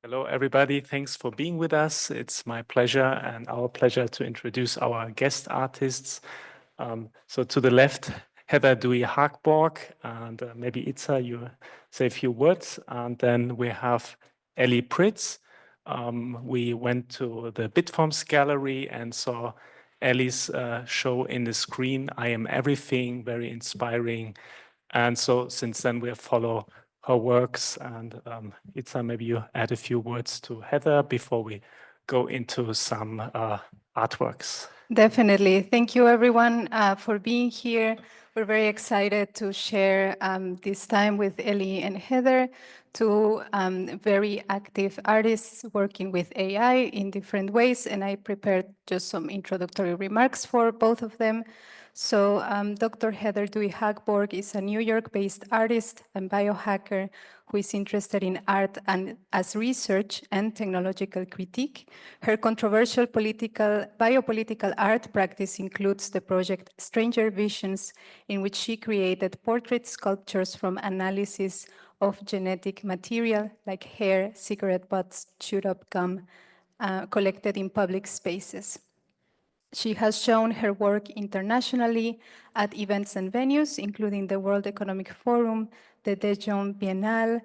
Hello, everybody. Thanks for being with us. It's my pleasure and our pleasure to introduce our guest artists. So to the left, Heather Dewey-Hagborg, and maybe Itzá, you say a few words. And then we have Ellie Pritts. We went to the Bitforms Gallery and saw Ellie's show in the screen, I Am Everything, very inspiring. And so since then we follow her works. And Itzá, maybe you add a few words to Heather before we go into some artworks. Definitely. Thank you, everyone, for being here. We're very excited to share this time with Ellie and Heather, two very active artists working with AI in different ways. And I prepared just some introductory remarks for both of them. So Dr. Heather Dewey-Hagborg is a New York-based artist and biohacker who is interested in art and as research and technological critique. Her controversial biopolitical art practice includes the project Stranger Visions, in which she created portrait sculptures from analysis of genetic material like hair, cigarette butts, chewed up gum, collected in public spaces. She has shown her work internationally at events and venues, including the World Economic Forum, the Daejeon Biennale,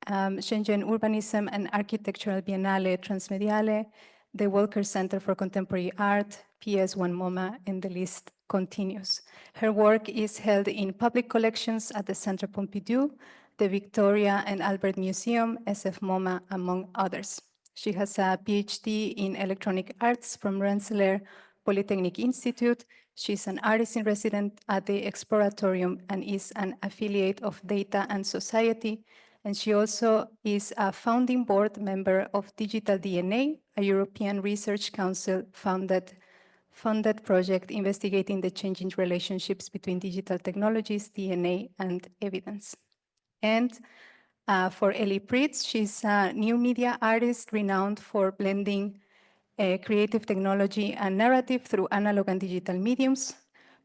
Shenzhen Urbanism and Architectural Biennale Transmediale, the Walker Center for Contemporary Art, PS1 MoMA, and the list continues. Her work is held in public collections at the Centre Pompidou, the Victoria and Albert Museum, SF MoMA, among others. She has a PhD in electronic arts from Rensselaer Polytechnic Institute. She's an artist in residence at the Exploratorium and is an affiliate of Data and Society. And she also is a founding board member of Digital DNA, a European Research Council funded project investigating the changing relationships between digital technologies, DNA, and evidence. And for Ellie Pritts, she's a new media artist renowned for blending creative technology and narrative through analog and digital mediums.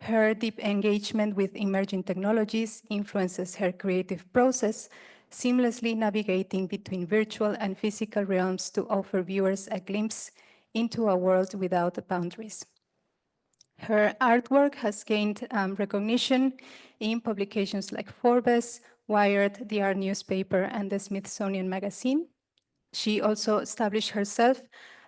Her deep engagement with emerging technologies influences her creative process, seamlessly navigating between virtual and physical realms to offer viewers a glimpse into a world without boundaries. Her artwork has gained recognition in publications like Forbes, Wired, the Art newspaper, and the Smithsonian Magazine. She also established herself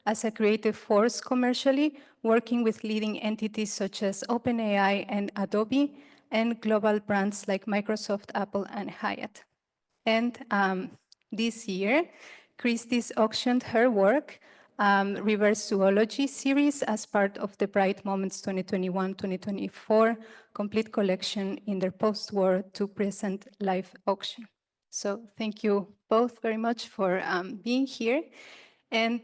as a creative force commercially, working with leading entities such as OpenAI and Adobe, and global brands like Microsoft, Apple, and Hyatt. And this year, Christie's auctioned her work, Reverse Zoology series, as part of the Bright Moments 2021-2024 complete collection in their post-war to present live auction. So thank you both very much for being here. And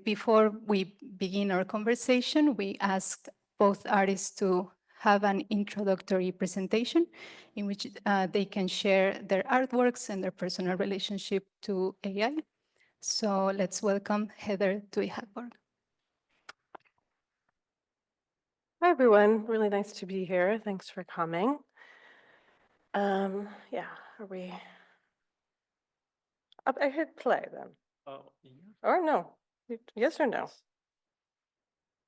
before we begin our conversation, we asked both artists to have an introductory presentation in which they can share their artworks and their personal relationship to AI. So let's welcome Heather Dewey-Hagborg. Hi, everyone. Really nice to be here. Thanks for coming. Yeah, are we? I hit play then. Oh, yeah. Or no? Yes or no?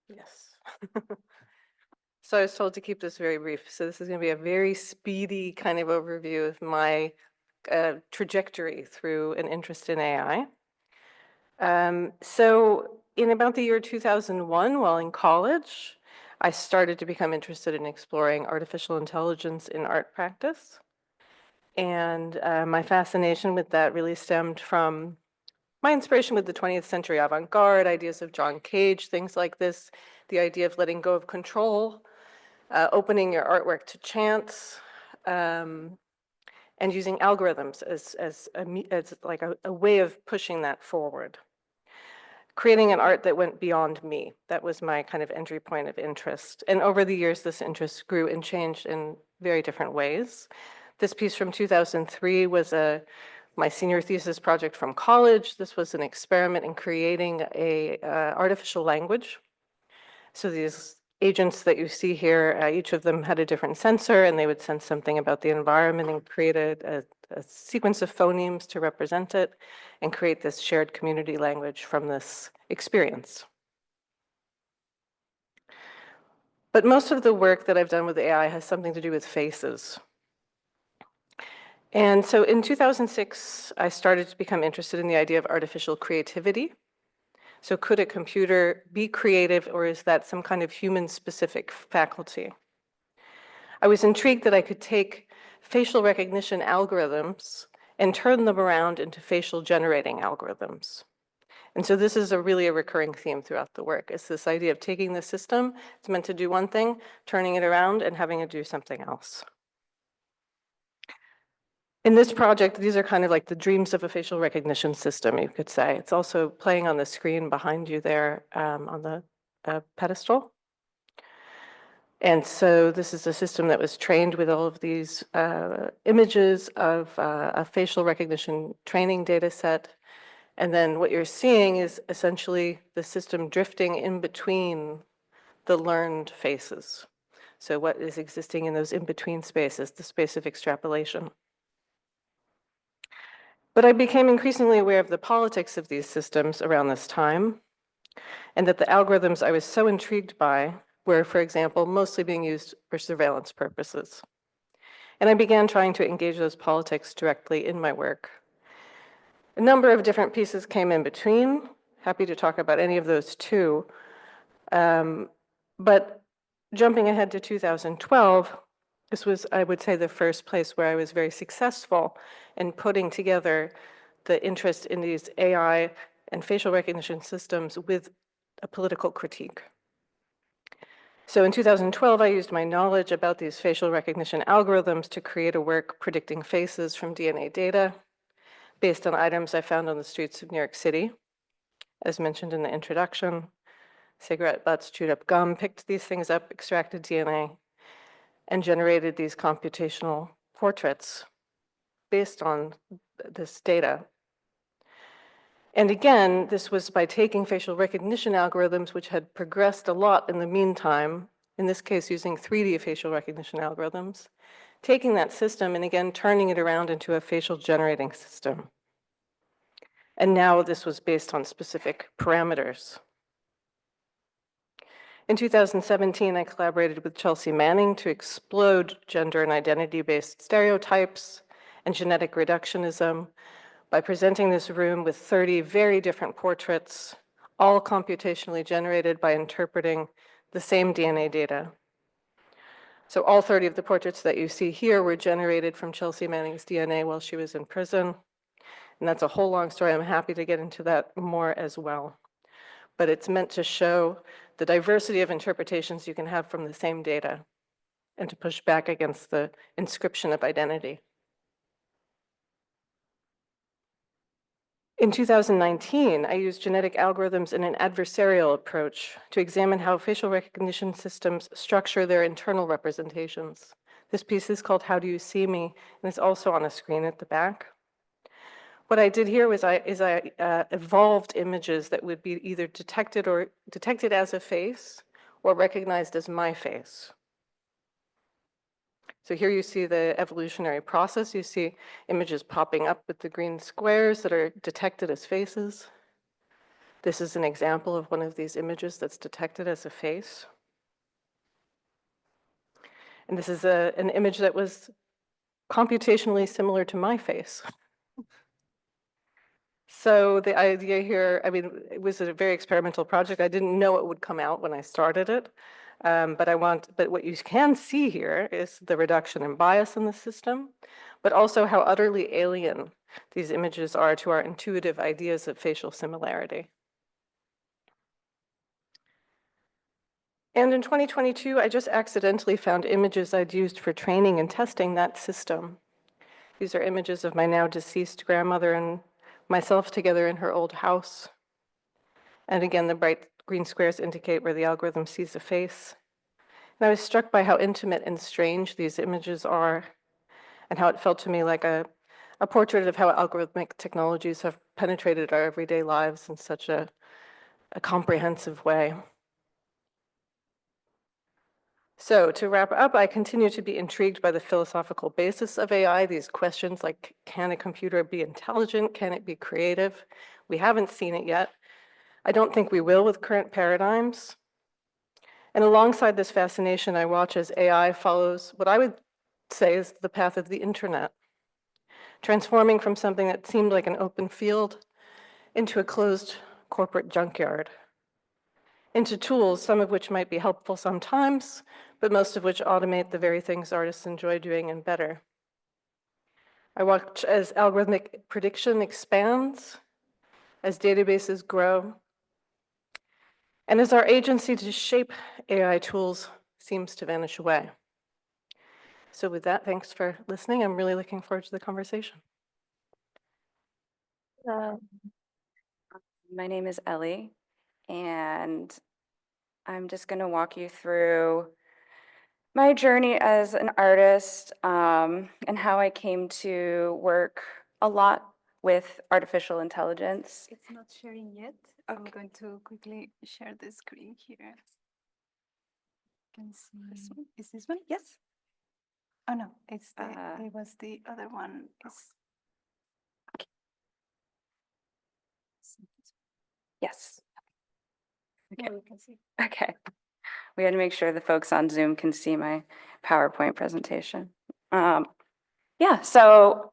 Yes. So I was told to keep this very brief. So this is going to be a very speedy kind of overview of my trajectory through an interest in AI. So in about the year 2001, while in college, I started to become interested in exploring artificial intelligence in art practice. And my fascination with that really stemmed from my inspiration with the 20th century avant-garde, ideas of John Cage, things like this, the idea of letting go of control, opening your artwork to chance, and using algorithms as like a way of pushing that forward. Creating an art that went beyond me. That was my kind of entry point of interest. And over the years, this interest grew and changed in very different ways. This piece from 2003 was my senior thesis project from college. This was an experiment in creating a artificial language. So these agents that you see here, each of them had a different sensor, and they would sense something about the environment and create a sequence of phonemes to represent it and create this shared community language from this experience. But most of the work that I've done with AI has something to do with faces. And so in 2006, I started to become interested in the idea of artificial creativity. So could a computer be creative, or is that some kind of human-specific faculty? I was intrigued that I could take facial recognition algorithms and turn them around into facial generating algorithms. And so this is really a recurring theme throughout the work. It's this idea of taking the system, it's meant to do one thing, turning it around and having it do something else. In this project, these are kind of like the dreams of a facial recognition system, you could say. It's also playing on the screen behind you there on the pedestal. And so this is a system that was trained with all of these images of a facial recognition training data set. And then what you're seeing is essentially the system drifting in between the learned faces. So what is existing in those in-between spaces, the space of extrapolation. But I became increasingly aware of the politics of these systems around this time, and that the algorithms I was so intrigued by were, for example, mostly being used for surveillance purposes. And I began trying to engage those politics directly in my work. A number of different pieces came in between. Happy to talk about any of those too. But jumping ahead to 2012, this was, I would say, the first place where I was very successful in putting together the interest in these AI and facial recognition systems with a political critique. So in 2012, I used my knowledge about these facial recognition algorithms to create a work predicting faces from DNA data based on items I found on the streets of New York City. As mentioned in the introduction, cigarette butts, chewed up gum, picked these things up, extracted DNA, and generated these computational portraits based on this data. And again, this was by taking facial recognition algorithms, which had progressed a lot in the meantime, in this case using 3D facial recognition algorithms, taking that system and again turning it around into a facial generating system. And now this was based on specific parameters. In 2017, I collaborated with Chelsea Manning to explode gender and identity-based stereotypes and genetic reductionism by presenting this room with 30 very different portraits, all computationally generated by interpreting the same DNA data. So all 30 of the portraits that you see here were generated from Chelsea Manning's DNA while she was in prison. And that's a whole long story. I'm happy to get into that more as well. But it's meant to show the diversity of interpretations you can have from the same data and to push back against the inscription of identity. In 2019, I used genetic algorithms in an adversarial approach to examine how facial recognition systems structure their internal representations. This piece is called How Do You See Me? And it's also on a screen at the back. What I did here was I evolved images that would be either detected as a face or recognized as my face. So here you see the evolutionary process. You see images popping up with the green squares that are detected as faces. This is an example of one of these images that's detected as a face. And this is an image that was computationally similar to my face. So the idea here, I mean, it was a very experimental project. I didn't know it would come out when I started it. But what you can see here is the reduction in bias in the system, but also how utterly alien these images are to our intuitive ideas of facial similarity. And in 2022, I just accidentally found images I'd used for training and testing that system. These are images of my now deceased grandmother and myself together in her old house. And again, the bright green squares indicate where the algorithm sees a face. And I was struck by how intimate and strange these images are, and how it felt to me like a portrait of how algorithmic technologies have penetrated our everyday lives in such a comprehensive way. So to wrap up, I continue to be intrigued by the philosophical basis of AI, these questions like, can a computer be intelligent? Can it be creative? We haven't seen it yet. I don't think we will with current paradigms. And alongside this fascination, I watch as AI follows what I would say is the path of the internet, transforming from something that seemed like an open field into a closed corporate junkyard, into tools, some of which might be helpful sometimes, but most of which automate the very things artists enjoy doing and better. I watch as algorithmic prediction expands, as databases grow, and as our agency to shape AI tools seems to vanish away. So with that, thanks for listening. I'm really looking forward to the conversation. My name is Ellie, and I'm just going to walk you through my journey as an artist, and how I came to work a lot with artificial intelligence. It's not sharing yet. I'm going to quickly share the screen here. You can see This one? Is this one? Yes. Oh no, it's it was the other one. Yes. Okay. Yeah, we can see. Okay. We had to make sure the folks on Zoom can see my PowerPoint presentation. Yeah, so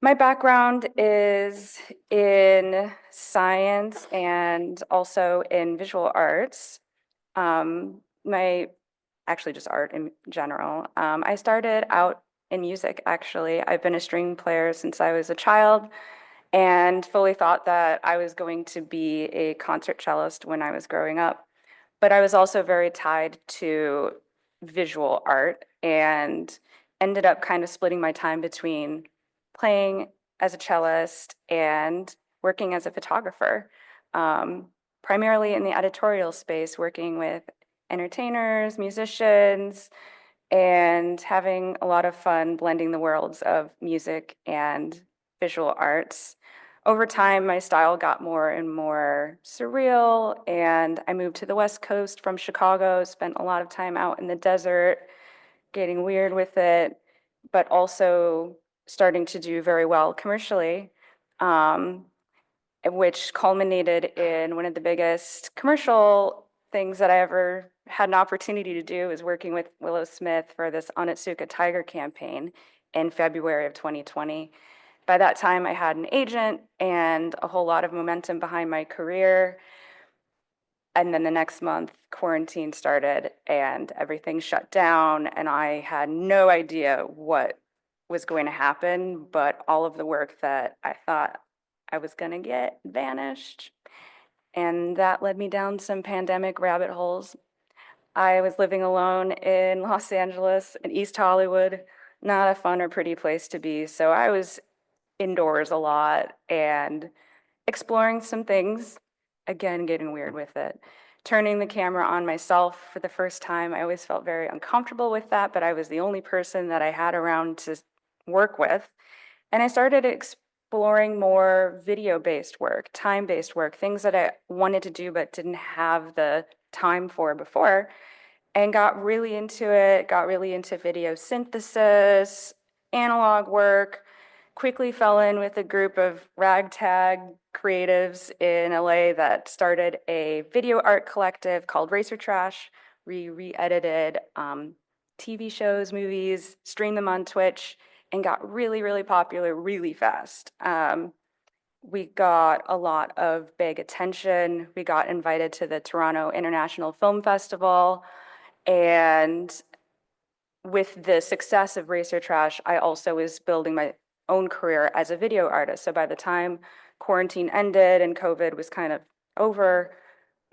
my background is in science and also in visual arts. Actually just art in general. I started out in music, actually. I've been a string player since I was a child and fully thought that I was going to be a concert cellist when I was growing up. But I was also very tied to visual art and ended up kind of splitting my time between playing as a cellist and working as a photographer, primarily in the editorial space, working with entertainers, musicians, and having a lot of fun blending the worlds of music and visual arts. Over time, my style got more and more surreal, and I moved to the West Coast from Chicago, spent a lot of time out in the desert, getting weird with it, but also starting to do very well commercially, which culminated in one of the biggest commercial things that I ever had an opportunity to do, is working with Willow Smith for this Onitsuka Tiger campaign in February of 2020. By that time, I had an agent and a whole lot of momentum behind my career. And then the next month, quarantine started and everything shut down, and I had no idea what was going to happen, but all of the work that I thought I was going to get vanished. And that led me down some pandemic rabbit holes. I was living alone in Los Angeles, in East Hollywood, not a fun or pretty place to be. So I was indoors a lot and exploring some things, again, getting weird with it. Turning the camera on myself for the first time, I always felt very uncomfortable with that, but I was the only person that I had around to work with. And I started exploring more video-based work, time-based work, things that I wanted to do but didn't have the time for before, and got really into it, got really into video synthesis, analog work, quickly fell in with a group of ragtag creatives in LA that started a video art collective called Racer Trash. We re-edited TV shows, movies, streamed them on Twitch, and got really, really popular really fast. We got a lot of big attention. We got invited to the Toronto International Film Festival. And with the success of Racer Trash, I also was building my own career as a video artist. So by the time quarantine ended and COVID was kind of over,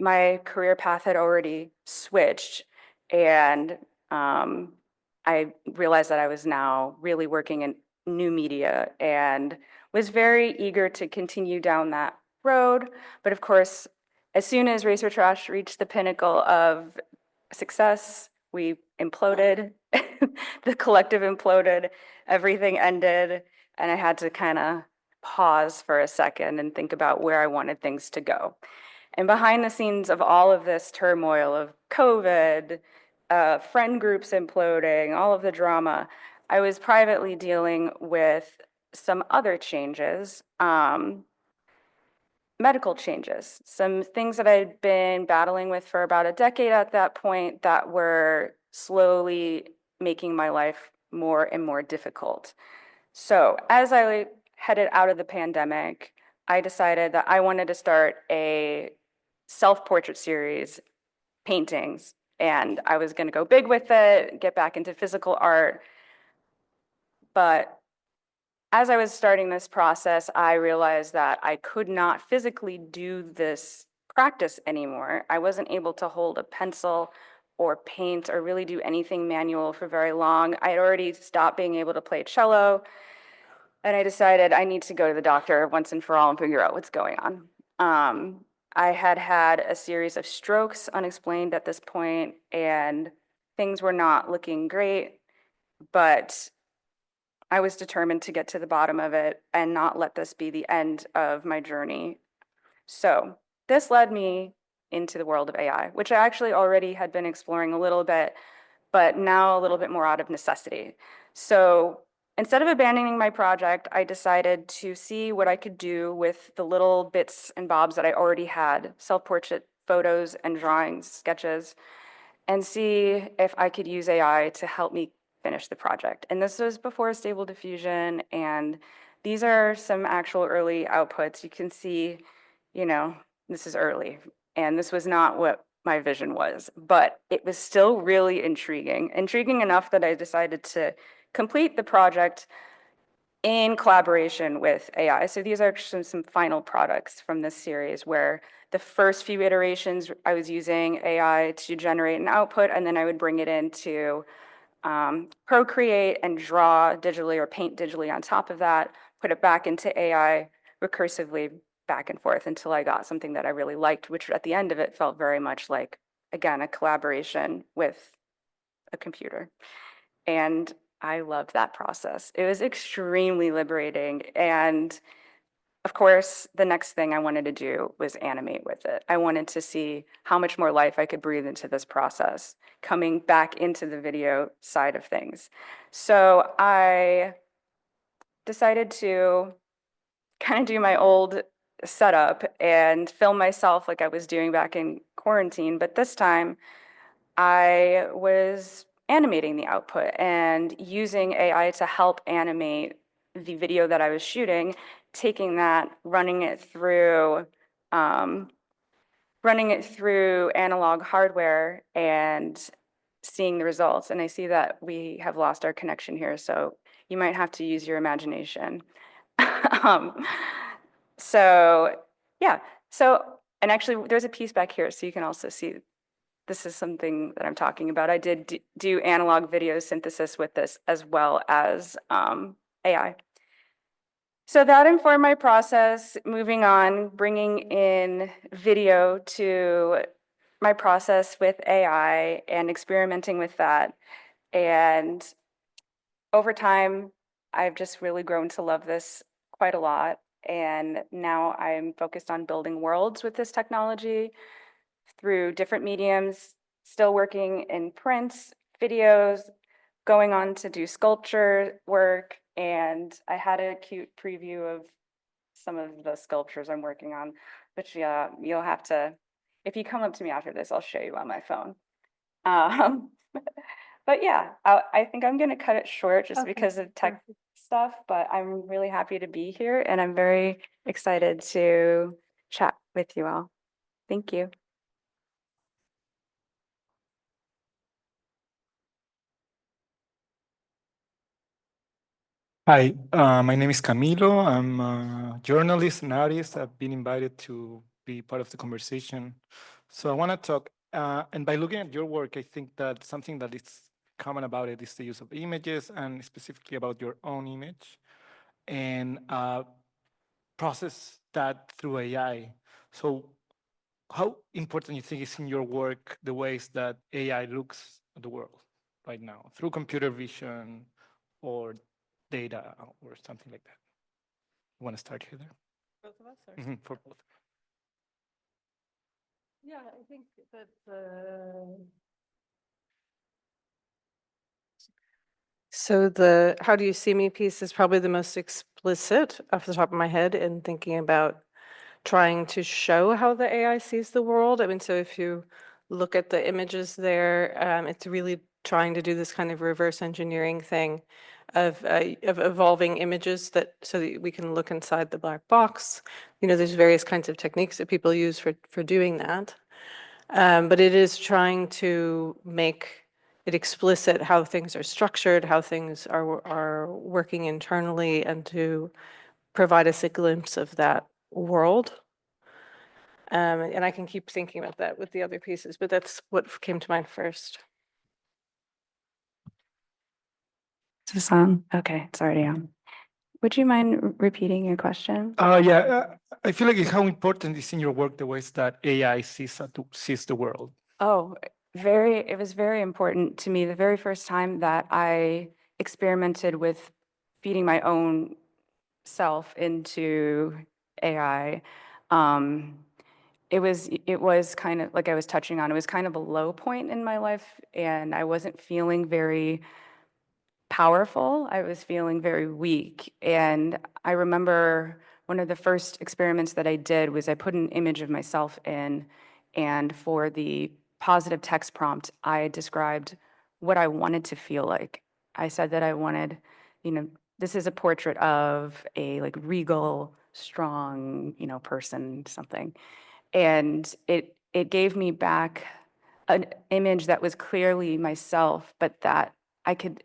my career path had already switched. And I realized that I was now really working in new media and was very eager to continue down that road. But of course, as soon as Racer Trash reached the pinnacle of success, we imploded. The collective imploded, everything ended, and I had to kind of pause for a second and think about where I wanted things to go. And behind the scenes of all of this turmoil of COVID friend groups imploding, all of the drama, I was privately dealing with some other changes, medical changes, some things that I'd been battling with for about a decade at that point that were slowly making my life more and more difficult. So as I headed out of the pandemic, I decided that I wanted to start a self-portrait series, paintings, and I was going to go big with it, get back into physical art. But as I was starting this process, I realized that I could not physically do this practice anymore. I wasn't able to hold a pencil or paint or really do anything manual for very long. I had already stopped being able to play cello, and I decided I need to go to the doctor once and for all and figure out what's going on. I had had a series of strokes unexplained at this point, and things were not looking great, but I was determined to get to the bottom of it and not let this be the end of my journey. So this led me into the world of AI, which I actually already had been exploring a little bit, but now a little bit more out of necessity. So instead of abandoning my project, I decided to see what I could do with the little bits and bobs that I already had, self-portrait photos and drawings, sketches, and see if I could use AI to help me finish the project. And this was before Stable Diffusion, and these are some actual early outputs. You can see, you know, this is early, and this was not what my vision was, but it was still really intriguing enough that I decided to complete the project in collaboration with AI. So these are some final products from this series where the first few iterations I was using AI to generate an output, and then I would bring it into Procreate and draw digitally or paint digitally on top of that, put it back into AI recursively back and forth until I got something that I really liked, which at the end of it felt very much like, again, a collaboration with a computer. And I loved that process. It was extremely liberating. And of course, the next thing I wanted to do was animate with it. I wanted to see how much more life I could breathe into this process, coming back into the video side of things. So I decided to kind of do my old setup and film myself like I was doing back in quarantine. But this time I was animating the output and using AI to help animate the video that I was shooting, taking that, running it through analog hardware and seeing the results. And I see that we have lost our connection here, so you might have to use your imagination. So yeah, and actually there's a piece back here, so you can also see this is something that I'm talking about. I did do analog video synthesis with this as well as AI. So that informed my process, moving on, bringing in video to my process with AI and experimenting with that. And over time, I've just really grown to love this quite a lot. And now I'm focused on building worlds with this technology through different mediums, still working in prints, videos, going on to do sculpture work, and I had a cute preview of some of the sculptures I'm working on, which you'll have to, if you come up to me after this, I'll show you on my phone. But yeah, I think I'm going to cut it short just because of tech stuff, but I'm really happy to be here, and I'm very excited to chat with you all. Thank you. Hi, my name is Camilo. I'm a journalist and artist. I've been invited to be part of the conversation. So I want to talk, and by looking at your work, I think that something that is common about it is the use of images and specifically about your own image and process that through AI. So how important you think is in your work the ways that AI looks at the world right now through computer vision or data or something like that? You want to start here there? Both of us? For both. Yeah, I think that So the how do you see me piece is probably the most explicit off the top of my head in thinking about trying to show how the AI sees the world. I mean, so if you look at the images there, it's really trying to do this kind of reverse engineering thing of evolving images that so that we can look inside the black box. You know, there's various kinds of techniques that people use for doing that. But it is trying to make it explicit how things are structured, how things are working internally, and to provide us a glimpse of that world. And I can keep thinking about that with the other pieces, but that's what came to mind first. Is this on? Okay, it's already on. Would you mind repeating your question? Yeah, I feel like how important is in your work the ways that AI sees the world. Oh, it was very important to me. The very first time that I experimented with feeding my own self into AI, it was kind of like I was touching on, it was kind of a low point in my life, and I wasn't feeling very powerful. I was feeling very weak. And I remember one of the first experiments that I did was I put an image of myself in, and for the positive text prompt, I described what I wanted to feel like. I said that I wanted, this is a portrait of a like regal, strong, person, something. And it gave me back an image that was clearly myself, but that I could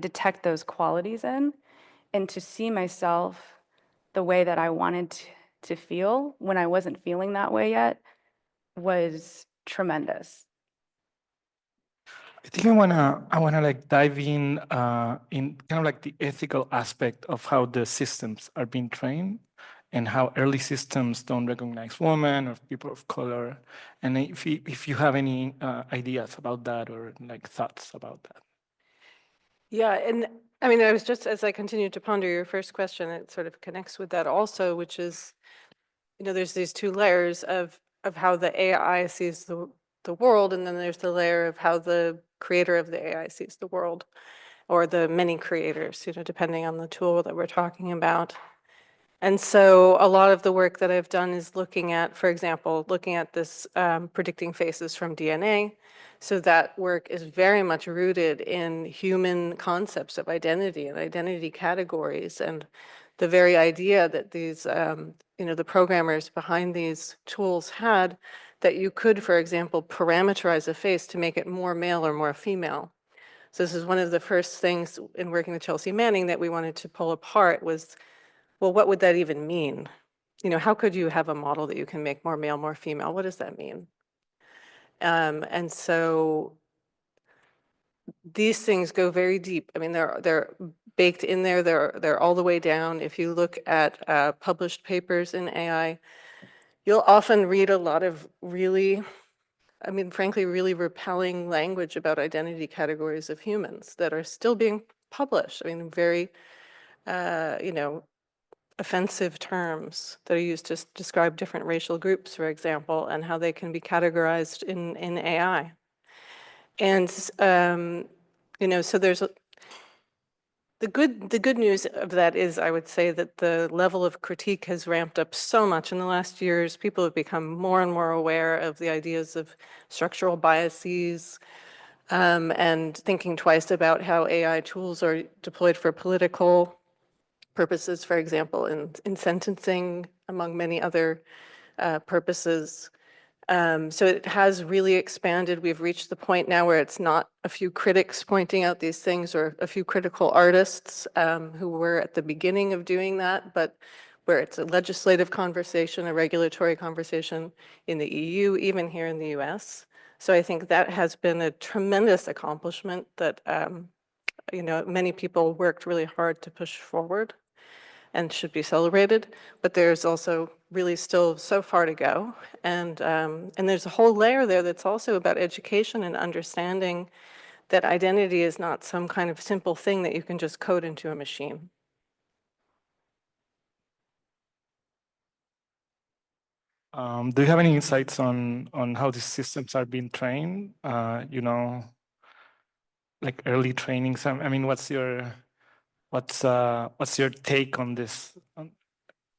detect those qualities in, and to see myself the way that I wanted to feel when I wasn't feeling that way yet was tremendous. I think I wanna like dive in kind of like the ethical aspect of how the systems are being trained and how early systems don't recognize women or people of color. And if you have any ideas about that or like thoughts about that. Yeah, and I mean, I was just as I continued to ponder your first question, it sort of connects with that also, which is, there's these two layers of how the AI sees the world, and then there's the layer of how the creator of the AI sees the world, or the many creators, depending on the tool that we're talking about. And so a lot of the work that I've done is looking at, for example, looking at this predicting faces from DNA. So that work is very much rooted in human concepts of identity and identity categories, and the very idea that these, the programmers behind these tools had, that you could, for example, parameterize a face to make it more male or more female. So this is one of the first things in working with Chelsea Manning that we wanted to pull apart was, well, what would that even mean? How could you have a model that you can make more male, more female? What does that mean? And so these things go very deep. I mean, they're baked in there. They're all the way down. If you look at published papers in AI, you'll often read a lot of really, I mean, frankly, really repelling language about identity categories of humans that are still being published. I mean, very, offensive terms that are used to describe different racial groups, for example, and how they can be categorized in AI. And so there's the good news of that is, I would say, that the level of critique has ramped up so much in the last years. People have become more and more aware of the ideas of structural biases, and thinking twice about how AI tools are deployed for political purposes, for example, in sentencing, among many other purposes. So it has really expanded. We've reached the point now where it's not a few critics pointing out these things or a few critical artists who were at the beginning of doing that, but where it's a legislative conversation, a regulatory conversation in the EU, even here in the US. So I think that has been a tremendous accomplishment that many people worked really hard to push forward and should be celebrated, but there's also really still so far to go. And there's a whole layer there that's also about education and understanding that identity is not some kind of simple thing that you can just code into a machine. Do you have any insights on how these systems are being trained? like early trainings? I mean, what's your take on this?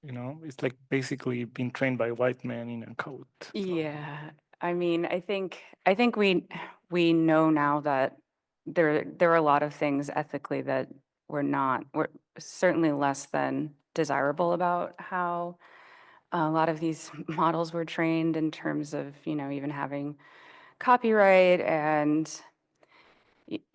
You know, it's like basically being trained by white men in a coat. So- Yeah, I mean, I think we know now that there are a lot of things ethically that we're certainly less than desirable about how a lot of these models were trained in terms of, even having copyright and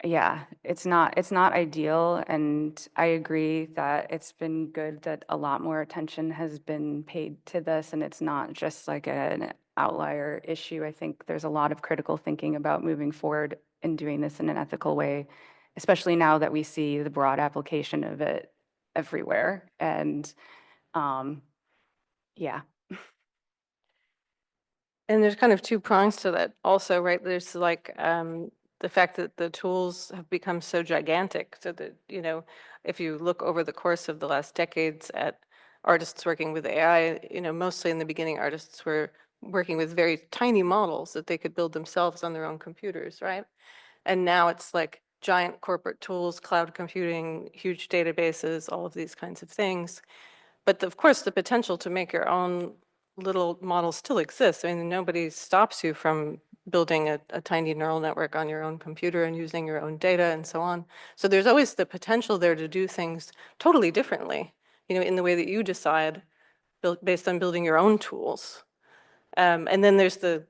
yeah, it's not ideal. And I agree that it's been good that a lot more attention has been paid to this, and it's not just like an outlier issue. I think there's a lot of critical thinking about moving forward and doing this in an ethical way, especially now that we see the broad application of it everywhere. And yeah. And there's kind of two prongs to that also, right? There's like the fact that the tools have become so gigantic, so that, if you look over the course of the last decades at artists working with AI, mostly in the beginning, artists were working with very tiny models that they could build themselves on their own computers, right? And now it's like giant corporate tools, cloud computing, huge databases, all of these kinds of things. But of course, the potential to make your own little model still exists. I mean, nobody stops you from building a tiny neural network on your own computer and using your own data and so on. So there's always the potential there to do things totally differently, in the way that you decide, based on building your own tools. And then there's the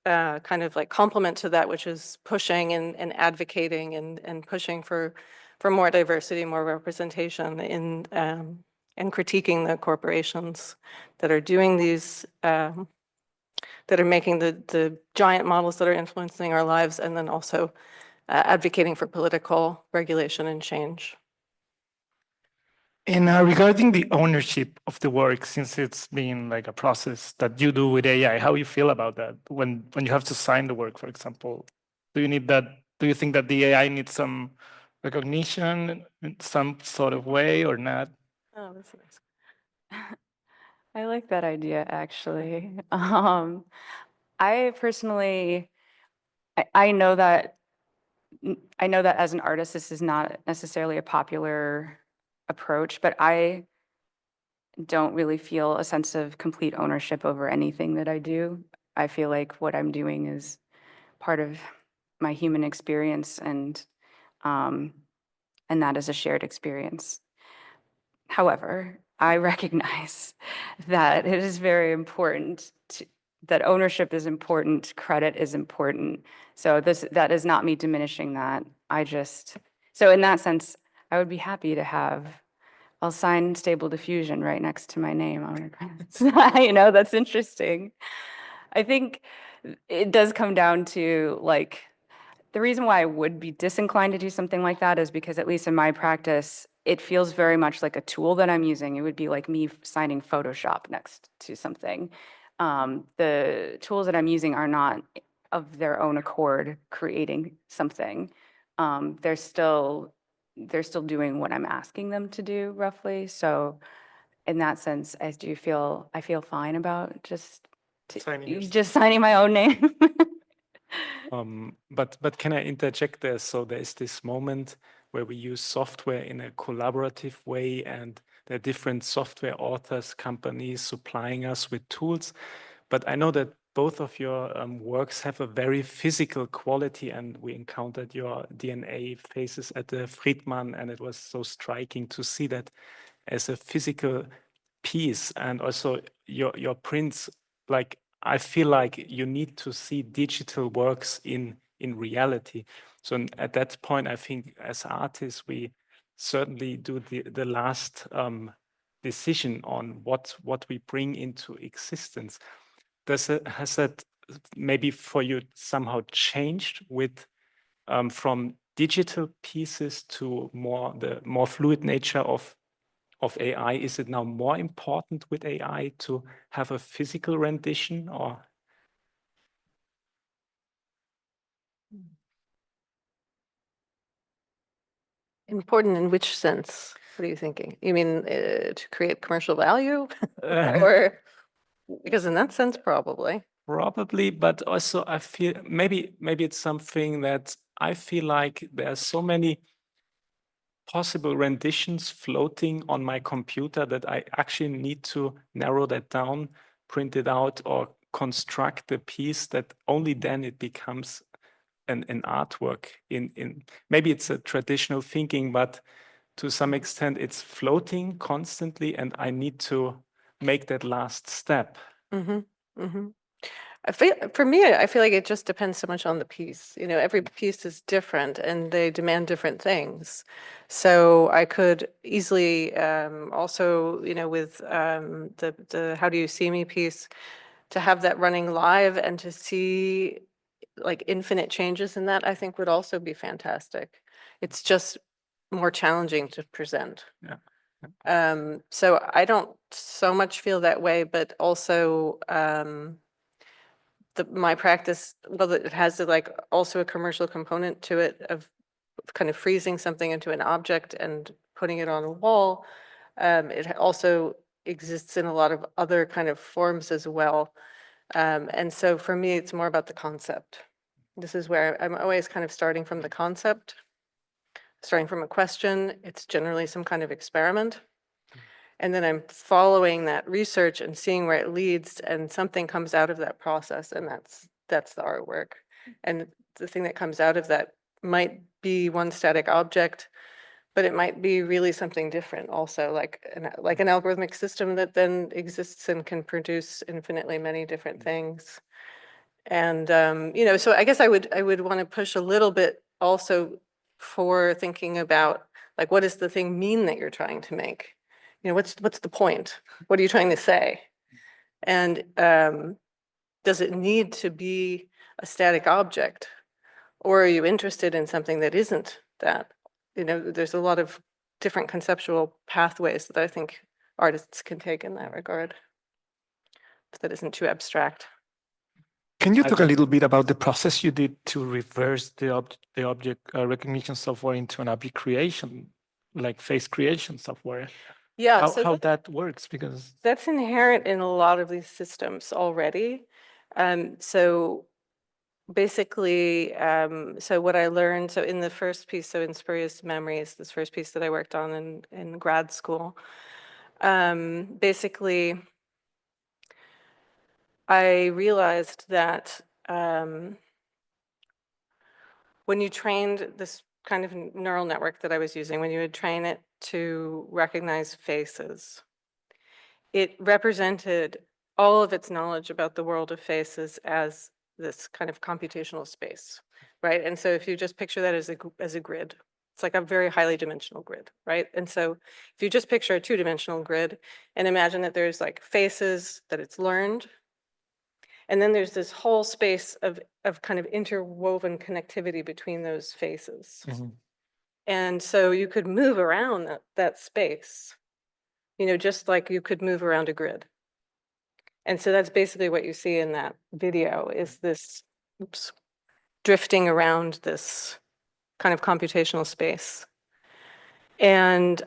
kind of like complement to that, which is pushing and advocating and pushing for more diversity, more representation in and critiquing the corporations that are doing these, that are making the giant models that are influencing our lives, and then also advocating for political regulation and change. And regarding the ownership of the work, since it's been like a process that you do with AI, how you feel about that when you have to sign the work, for example? Do you need that? Do you think that the AI needs some recognition in some sort of way or not? Oh, that's nice. I like that idea, actually. I personally, I know that as an artist, this is not necessarily a popular approach, but I don't really feel a sense of complete ownership over anything that I do. I feel like what I'm doing is part of my human experience, and that is a shared experience. However, I recognize that it is very important that ownership is important, credit is important. So that is not me diminishing that. So in that sense, I would be happy to I'll sign Stable Diffusion right next to my name on it. That's interesting. I think it does come down to like, the reason why I would be disinclined to do something like that is because, at least in my practice, it feels very much like a tool that I'm using. It would be like me signing Photoshop next to something. The tools that I'm using are not of their own accord creating something. They're still doing what I'm asking them to do, roughly. So in that sense, I feel fine about just signing my own name. But can I interject there? So there is this moment where we use software in a collaborative way, and there are different software authors, companies supplying us with tools. But I know that both of your works have a very physical quality, and we encountered your DNA faces at the Friedman, and it was so striking to see that as a physical piece. And also your prints, like, I feel like you need to see digital works in reality. So at that point, I think as artists, we certainly do the last decision on what we bring into existence. Has that maybe for you somehow changed with from digital pieces to the more fluid nature of AI? Is it now more important with AI to have a physical rendition, or? Important in which sense? What are you thinking? You mean to create commercial value? Or because in that sense, probably. Probably, but also I feel maybe it's something that I feel like there are so many possible renditions floating on my computer that I actually need to narrow that down, print it out, or construct a piece that only then it becomes an artwork. In maybe it's a traditional thinking, but to some extent it's floating constantly, and I need to make that last step. For me, I feel like it just depends so much on the piece. You know, every piece is different and they demand different things. So I could easily also, you know, with the How Do You See Me piece, to have that running live and to see like infinite changes in that, I think would also be fantastic. It's just more challenging to present. Yeah. So I don't so much feel that way, but also my practice, well, it has like also a commercial component to it of kind of freezing something into an object and putting it on a wall. It also exists in a lot of other kind of forms as well. And so for me, it's more about the concept. This is where I'm always kind of starting from the concept, starting from a question. It's generally some kind of experiment. And then I'm following that research and seeing where it leads, and something comes out of that process, and that's the artwork. And the thing that comes out of that might be one static object, but it might be really something different also, like an algorithmic system that then exists and can produce infinitely many different things. And you know, so I guess I would want to push a little bit also for thinking about like, what does the thing mean that you're trying to make? You know, what's the point? What are you trying to say? And does it need to be a static object? Or are you interested in something that isn't that? You know, there's a lot of different conceptual pathways that I think artists can take in that regard, if that isn't too abstract. Can you talk a little bit about the process you did to reverse the object recognition software into an object creation, like face creation software? Yeah, how that works, because that's inherent in a lot of these systems already. So basically, so what I learned, so in the first piece, so in Spurious Memories, this first piece that I worked on in grad school, basically, I realized that when you trained this kind of neural network that I was using, when you would train it to recognize faces, it represented all of its knowledge about the world of faces as this kind of computational space, right? And so if you just picture that as a grid, it's like a very highly dimensional grid, right? And so if you just picture a two-dimensional grid and imagine that there's like faces that it's learned, and then there's this whole space of kind of interwoven connectivity between those faces. And so you could move around that space, you know, just like you could move around a grid. And so that's basically what you see in that video, is this drifting around this kind of computational space. And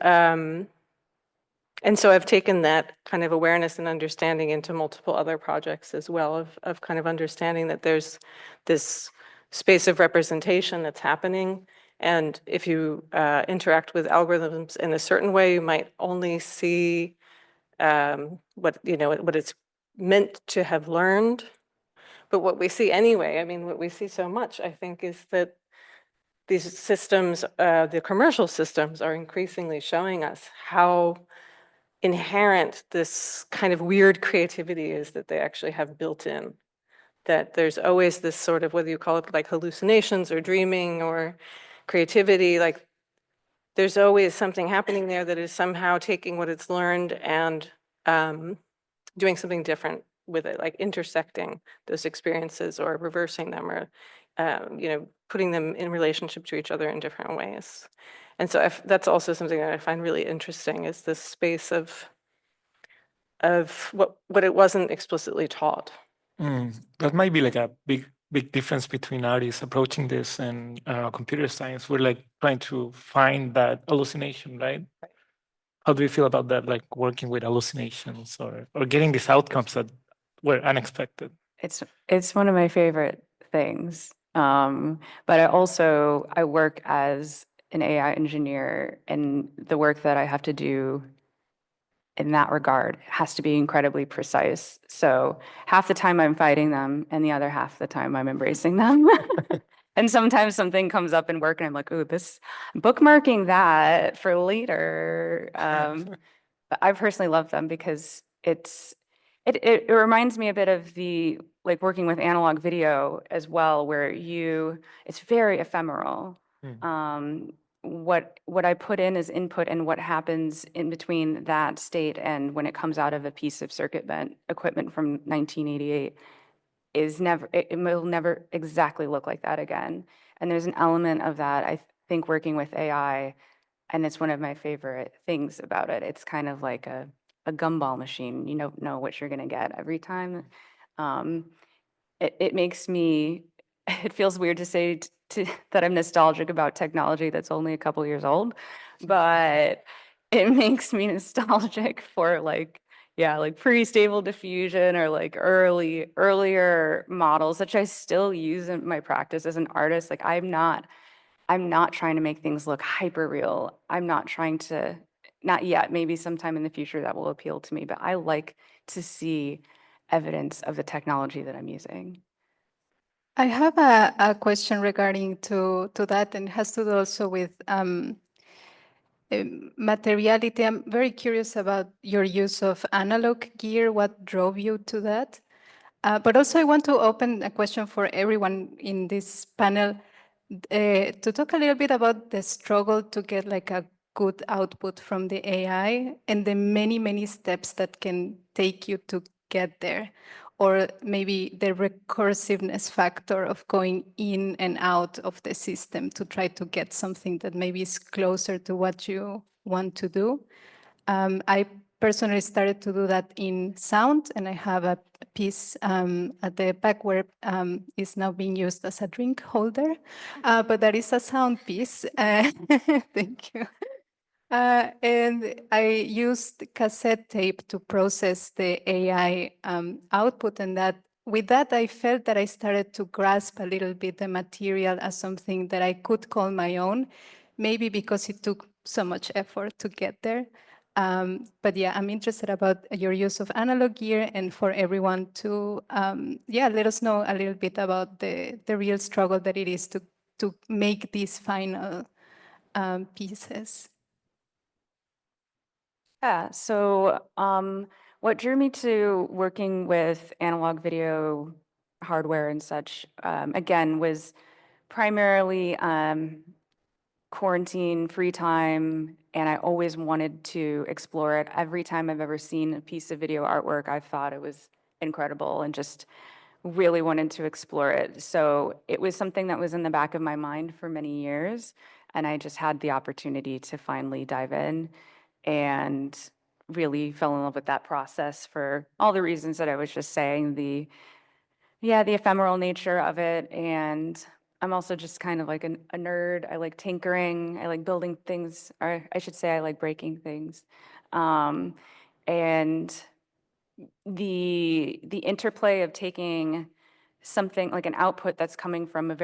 so I've taken that kind of awareness and understanding into multiple other projects as well, of kind of understanding that there's this space of representation that's happening. And if you interact with algorithms in a certain way, you might only see what it's meant to have learned. But what we see anyway, I mean, what we see so much, I think, is that these systems, the commercial systems, are increasingly showing us how inherent this kind of weird creativity is that they actually have built in. That there's always this sort of, whether you call it like hallucinations or dreaming or creativity, like there's always something happening there that is somehow taking what it's learned and doing something different with it, like intersecting those experiences or reversing them, or you know, putting them in relationship to each other in different ways. And so that's also something that I find really interesting, is this space of what it wasn't explicitly taught. That might be like a big difference between artists approaching this and computer science. We're like trying to find that hallucination, right? How do you feel about that, like working with hallucinations or getting these outcomes that were unexpected? It's one of my favorite things. But I work as an AI engineer, and the work that I have to do in that regard has to be incredibly precise. So half the time I'm fighting them, and the other half the time I'm embracing them. And sometimes something comes up in work, and I'm like, "Oh, this bookmarking that for later." But I personally love them because it reminds me a bit of the like working with analog video as well, where it's very ephemeral. What I put in is input, and what happens in between that state and when it comes out of a piece of circuit bent equipment from 1988 is never, it will never exactly look like that again. And there's an element of that, I think, working with AI, and it's one of my favorite things about it. It's kind of like a gumball machine. You don't know what you're going to get every time. It makes me, it feels weird to say that I'm nostalgic about technology that's only a couple years old, but it makes me nostalgic for like pre-stable diffusion or like earlier models, which I still use in my practice as an artist. Like I'm not trying to make things look hyper real. I'm not trying to, not yet, maybe sometime in the future that will appeal to me, but I like to see evidence of the technology that I'm using. I have a question regarding to that, and it has to do also with materiality. I'm very curious about your use of analog gear. What drove you to that? But also I want to open a question for everyone in this panel to talk a little bit about the struggle to get like a good output from the AI and the many, many steps that can take you to get there. Or maybe the recursiveness factor of going in and out of the system to try to get something that maybe is closer to what you want to do. I personally started to do that in sound, and I have a piece at the back where is now being used as a drink holder, but that is a sound piece. Thank you. And I used cassette tape to process the AI output, and with that, I felt that I started to grasp a little bit the material as something that I could call my own, maybe because it took so much effort to get there. But yeah, I'm interested about your use of analog gear, and for everyone to, let us know a little bit about the real struggle that it is to make these final pieces. Yeah, so what drew me to working with analog video hardware and such, again, was primarily quarantine, free time, and I always wanted to explore it. Every time I've ever seen a piece of video artwork, I've thought it was incredible and just really wanted to explore it. So it was something that was in the back of my mind for many years, and I just had the opportunity to finally dive in and really fell in love with that process for all the reasons that I was just saying, the ephemeral nature of it. And I'm also just kind of like a nerd. I like tinkering. I like building things, or I should say I like breaking things. And the interplay of taking something like an output that's coming from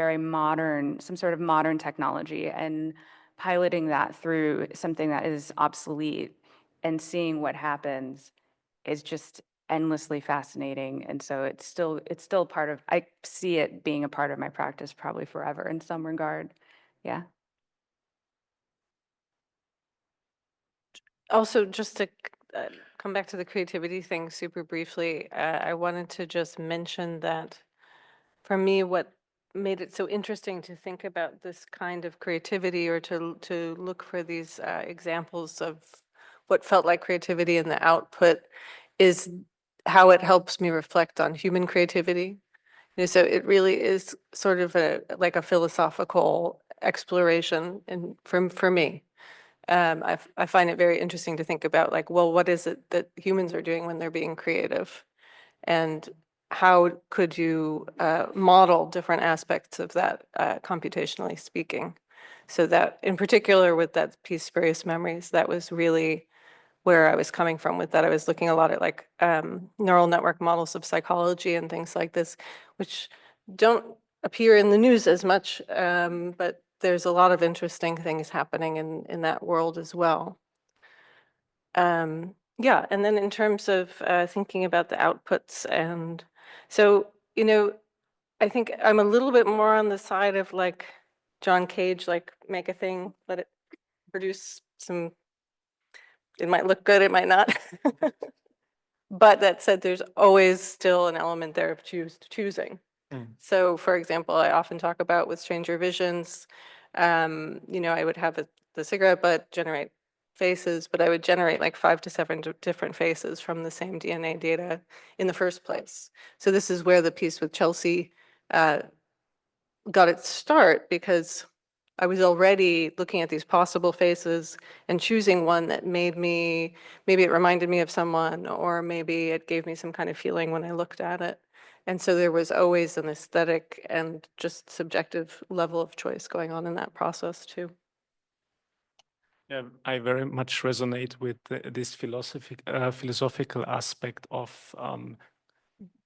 some sort of modern technology, and piloting that through something that is obsolete and seeing what happens is just endlessly fascinating. And so it's still part of, I see it being a part of my practice probably forever in some regard. Yeah. Also, just to come back to the creativity thing super briefly, I wanted to just mention that for me, what made it so interesting to think about this kind of creativity, or to look for these examples of what felt like creativity in the output, is how it helps me reflect on human creativity. So it really is sort of like a philosophical exploration, and for me. I find it very interesting to think about, like, well, what is it that humans are doing when they're being creative? And how could you model different aspects of that, computationally speaking? So that, in particular, with that piece, Spurious Memories, that was really where I was coming from with that. I was looking a lot at neural network models of psychology and things like this, which don't appear in the news as much, but there's a lot of interesting things happening in that world as well. Yeah, and then in terms of thinking about the outputs, and so, you know, I think I'm a little bit more on the side of like John Cage, like make a thing, let it produce some, it might look good, it might not. But that said, there's always still an element there of choosing. So for example, I often talk about with Stranger Visions, you know, I would have the cigarette butt generate faces, but I would generate like 5 to 7 different faces from the same DNA data in the first place. So this is where the piece with Chelsea got its start, because I was already looking at these possible faces and choosing one that made me, maybe it reminded me of someone, or maybe it gave me some kind of feeling when I looked at it. And so there was always an aesthetic and just subjective level of choice going on in that process too. Yeah, I very much resonate with this philosophical aspect of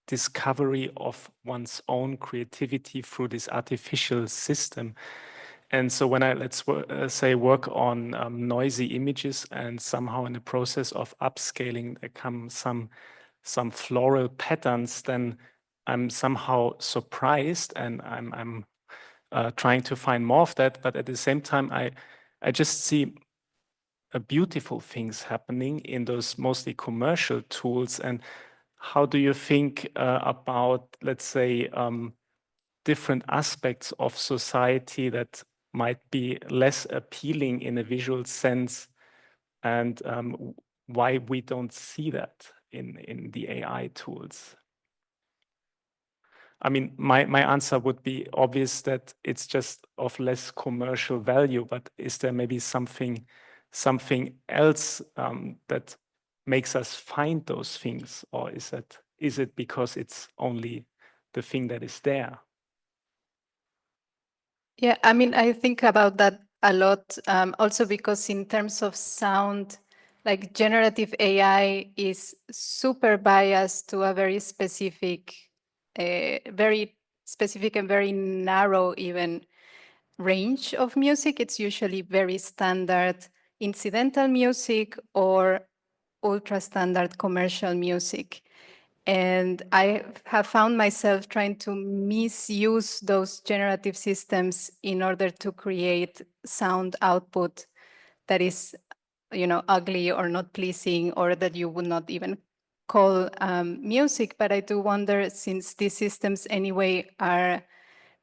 discovery of one's own creativity through this artificial system. And so when I, let's say, work on noisy images, and somehow in the process of upscaling there come some floral patterns, then I'm somehow surprised, and I'm trying to find more of that. But at the same time, I just see beautiful things happening in those mostly commercial tools. And how do you think about, let's say, different aspects of society that might be less appealing in a visual sense, and why we don't see that in the AI tools? I mean, my answer would be obvious, that it's just of less commercial value, but is there maybe something else that makes us find those things, or is it because it's only the thing that is there? Yeah, I mean, I think about that a lot, also because in terms of sound, like generative AI is super biased to a very specific and very narrow even range of music. It's usually very standard incidental music or ultra standard commercial music. And I have found myself trying to misuse those generative systems in order to create sound output that is, you know, ugly or not pleasing, or that you would not even call music. But I do wonder, since these systems anyway are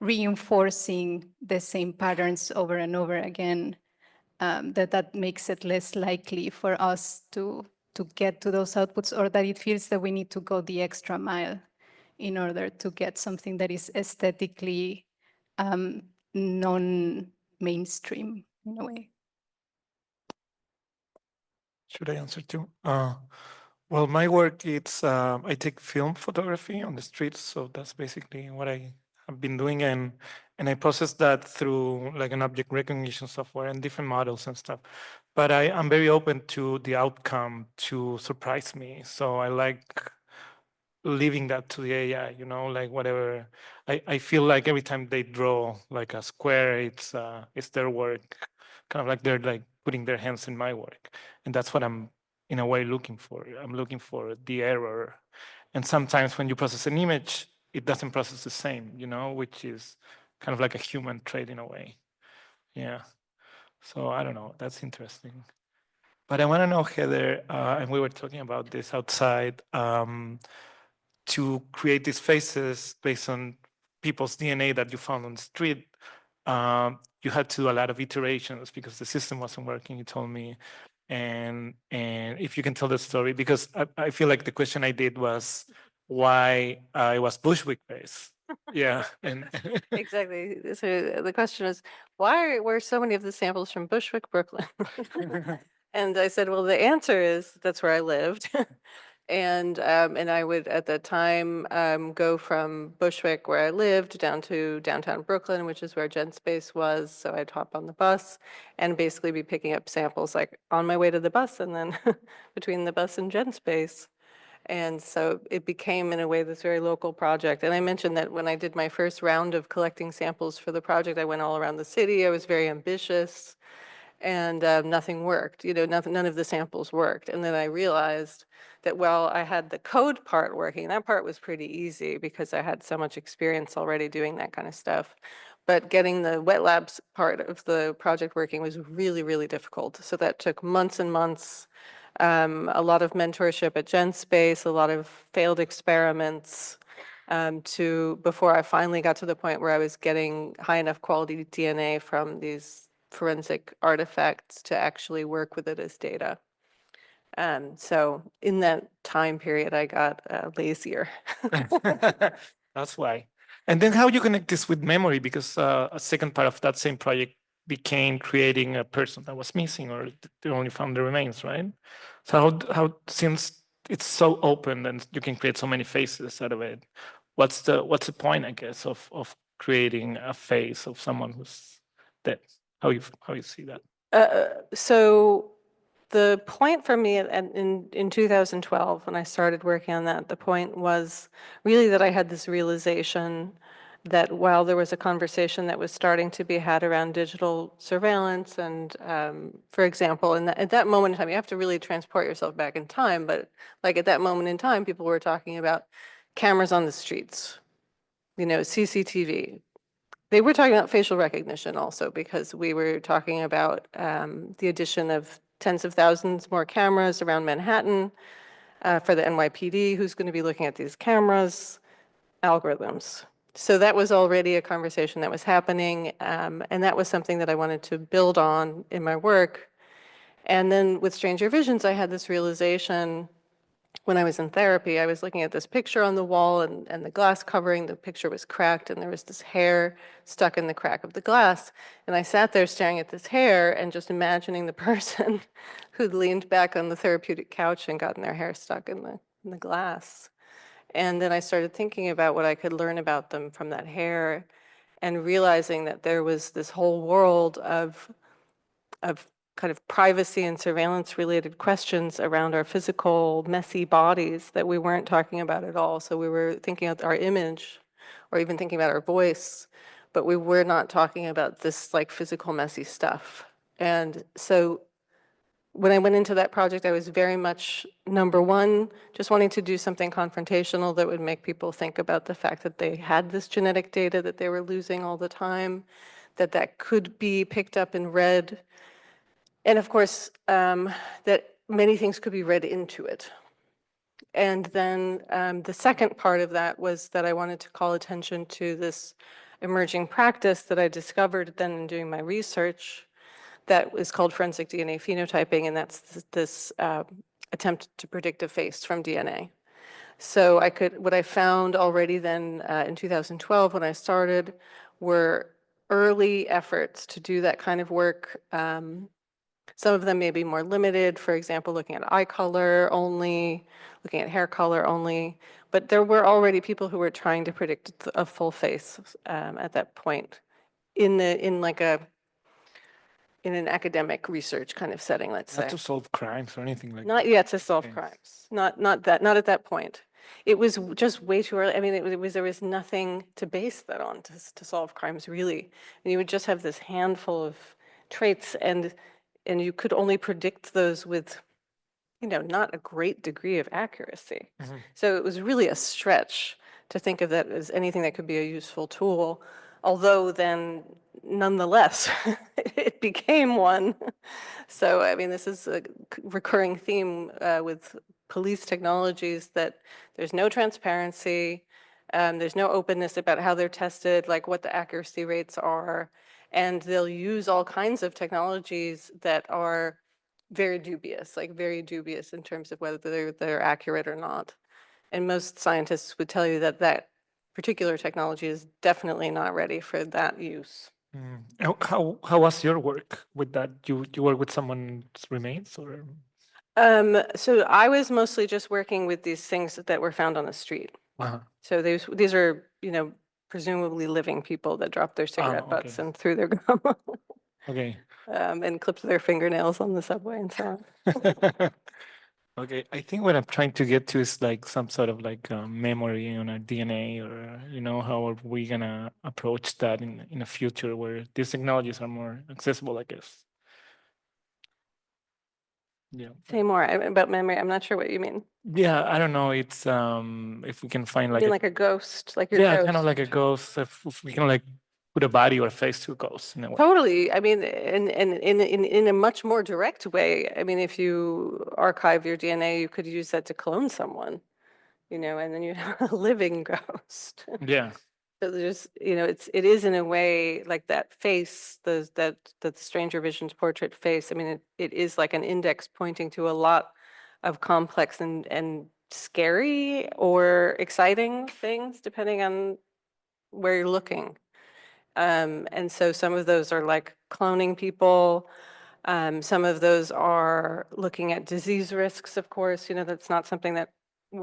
reinforcing the same patterns over and over again, that makes it less likely for us to get to those outputs, or that it feels that we need to go the extra mile in order to get something that is aesthetically non-mainstream in a way. Should I answer too? Well, my work, it's I take film photography on the streets, so that's basically what I have been doing, and I process that through like an object recognition software and different models and stuff. But I'm very open to the outcome to surprise me, so I like leaving that to the AI, you know, like whatever. I feel like every time they draw like a square, it's their work, kind of like they're like putting their hands in my work, and that's what I'm in a way looking for. I'm looking for the error, and sometimes when you process an image, it doesn't process the same, you know, which is kind of like a human trait in a way. Yeah. So I don't know. That's interesting. But I want to know, Heather, and we were talking about this outside. To create these faces based on people's DNA that you found on the street, you had to do a lot of iterations because the system wasn't working, you told me. And if you can tell the story, because I feel like the question I did was why it was Bushwick based. Yeah. And Exactly. So the question is, why were so many of the samples from Bushwick, Brooklyn? And I said, well, the answer is that's where I lived. And I would at that time go from Bushwick, where I lived, down to downtown Brooklyn, which is where GenSpace was. So I'd hop on the bus and basically be picking up samples like on my way to the bus and then between the bus and GenSpace. And so it became, in a way, this very local project. And I mentioned that when I did my first round of collecting samples for the project, I went all around the city. I was very ambitious, and nothing worked. None of the samples worked. And then I realized that while I had the code part working, that part was pretty easy because I had so much experience already doing that kind of stuff. But getting the wet labs part of the project working was really, really difficult. So that took months and months. A lot of mentorship at GenSpace, a lot of failed experiments, before I finally got to the point where I was getting high enough quality DNA from these forensic artifacts to actually work with it as data. So in that time period, I got lazier. That's why. And then how you connect this with memory? Because a second part of that same project became creating a person that was missing, or they only found the remains, right? So how since it's so open and you can create so many faces out of it, what's the point, I guess, of creating a face of someone who's dead? How you see that? So the point for me in 2012, when I started working on that, the point was really that I had this realization that while there was a conversation that was starting to be had around digital surveillance, and for example, at that moment in time, you have to really transport yourself back in time, but like at that moment in time, people were talking about cameras on the streets, CCTV. They were talking about facial recognition also, because we were talking about the addition of tens of thousands more cameras around Manhattan for the NYPD, who's going to be looking at these cameras, algorithms. So that was already a conversation that was happening, and that was something that I wanted to build on in my work. And then with Stranger Visions, I had this realization when I was in therapy. I was looking at this picture on the wall, and the glass covering the picture was cracked, and there was this hair stuck in the crack of the glass. And I sat there staring at this hair and just imagining the person who'd leaned back on the therapeutic couch and gotten their hair stuck in the glass. And then I started thinking about what I could learn about them from that hair, and realizing that there was this whole world of kind of privacy and surveillance related questions around our physical, messy bodies that we weren't talking about at all. So we were thinking about our image, or even thinking about our voice, but we were not talking about this like physical, messy stuff. And so when I went into that project, I was very much, number one, just wanting to do something confrontational that would make people think about the fact that they had this genetic data that they were losing all the time, that could be picked up and read. And of course, that many things could be read into it. And then the second part of that was that I wanted to call attention to this emerging practice that I discovered then in doing my research, that is called forensic DNA phenotyping, and that's this attempt to predict a face from DNA. So what I found already then in 2012 when I started were early efforts to do that kind of work. Some of them may be more limited, for example, looking at eye color only, looking at hair color only, but there were already people who were trying to predict a full face at that point in an academic research kind of setting, let's say. Not to solve crimes or anything like Not that. yet to solve Okay. crimes. Not at that point. It was just way too early. I mean, there was nothing to base that on to solve crimes, really. And you would just have this handful of traits, and you could only predict those with, not a great degree of accuracy. Mhm. So it was really a stretch to think of that as anything that could be a useful tool, although then nonetheless, it became one. So, I mean, this is a recurring theme with police technologies, that there's no transparency, there's no openness about how they're tested, like what the accuracy rates are, and they'll use all kinds of technologies that are very dubious in terms of whether they're accurate or not. And most scientists would tell you that that particular technology is definitely not ready for that use. How was your work with that? You work with someone's remains, or? So I was mostly just working with these things that were found on the street. Uh-huh. So these are, presumably living people that dropped their cigarette butts okay. and threw their gum Okay. and clipped their fingernails on the subway and so on. Okay, I think what I'm trying to get to is like some sort of like memory on our DNA, or how are we gonna approach that in a future where these technologies are more accessible, I guess. Yeah. Say more about memory. I'm not sure what you mean. Yeah, I don't know. It's if we can find You like mean a, like a ghost, like your yeah, ghost? kind of like a ghost. If we can like put a body or a face to a ghost in a way. Totally. I mean, in a much more direct way. I mean, if you archive your DNA, you could use that to clone someone, and then you have a living ghost. Yeah. So there's, it is in a way like that face, that Stranger Visions portrait face. I mean, it is like an index pointing to a lot of complex and scary or exciting things, depending on where you're looking. And so some of those are like cloning people. Some of those are looking at disease risks, of course. That's not something that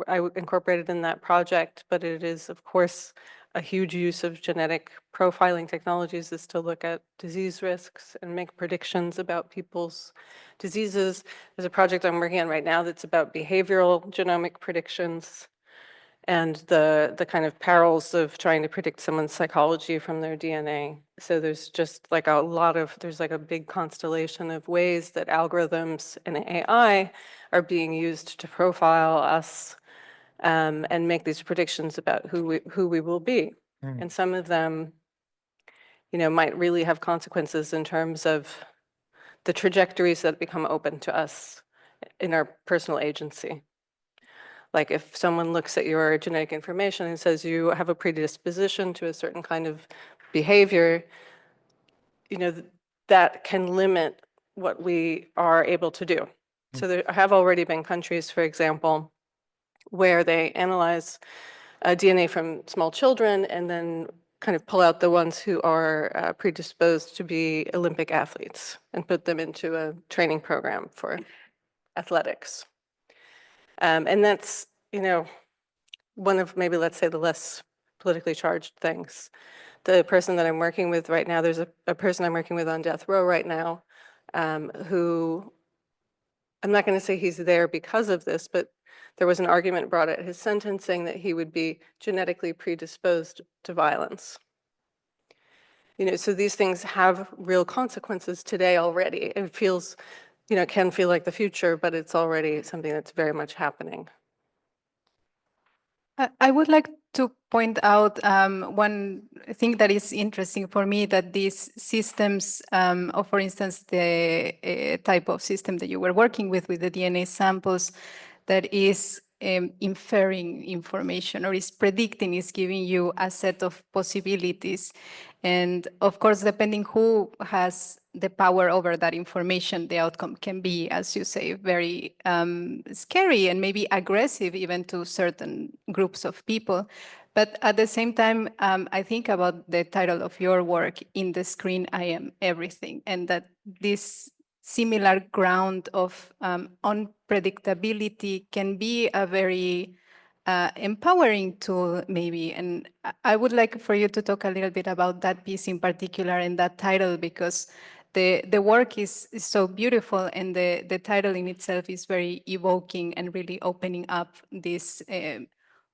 I incorporated in that project, but it is, of course, a huge use of genetic profiling technologies is to look at disease risks and make predictions about people's diseases. There's a project I'm working on right now that's about behavioral genomic predictions and the kind of perils of trying to predict someone's psychology from their DNA. So there's just like there's like a big constellation of ways that algorithms and AI are being used to profile us and make these predictions about who we will be. Mm. And some of them, might really have consequences in terms of the trajectories that become open to us in our personal agency. Like if someone looks at your genetic information and says you have a predisposition to a certain kind of behavior, that can limit what we are able to do. So there have already been countries, for example, where they analyze DNA from small children and then kind of pull out the ones who are predisposed to be Olympic athletes and put them into a training program for athletics. And that's, one of maybe, let's say, the less politically charged things. The person that I'm working with right now, there's a person I'm working with on death row right now, who, I'm not going to say he's there because of this, but there was an argument brought at his sentencing that he would be genetically predisposed to violence. So these things have real consequences today already. It feels, can feel like the future, but it's already something that's very much happening. I would like to point out one thing that is interesting for me, that these systems, or for instance, the type of system that you were working with the DNA samples, that is inferring information or is predicting, is giving you a set of possibilities. And of course, depending who has the power over that information, the outcome can be, as you say, very scary and maybe aggressive even to certain groups of people. But at the same time, I think about the title of your work, In the Screen, I Am Everything, and that this similar ground of unpredictability can be a very empowering tool, maybe. And I would like for you to talk a little bit about that piece in particular and that title, because the work is so beautiful, and the title in itself is very evoking and really opening up this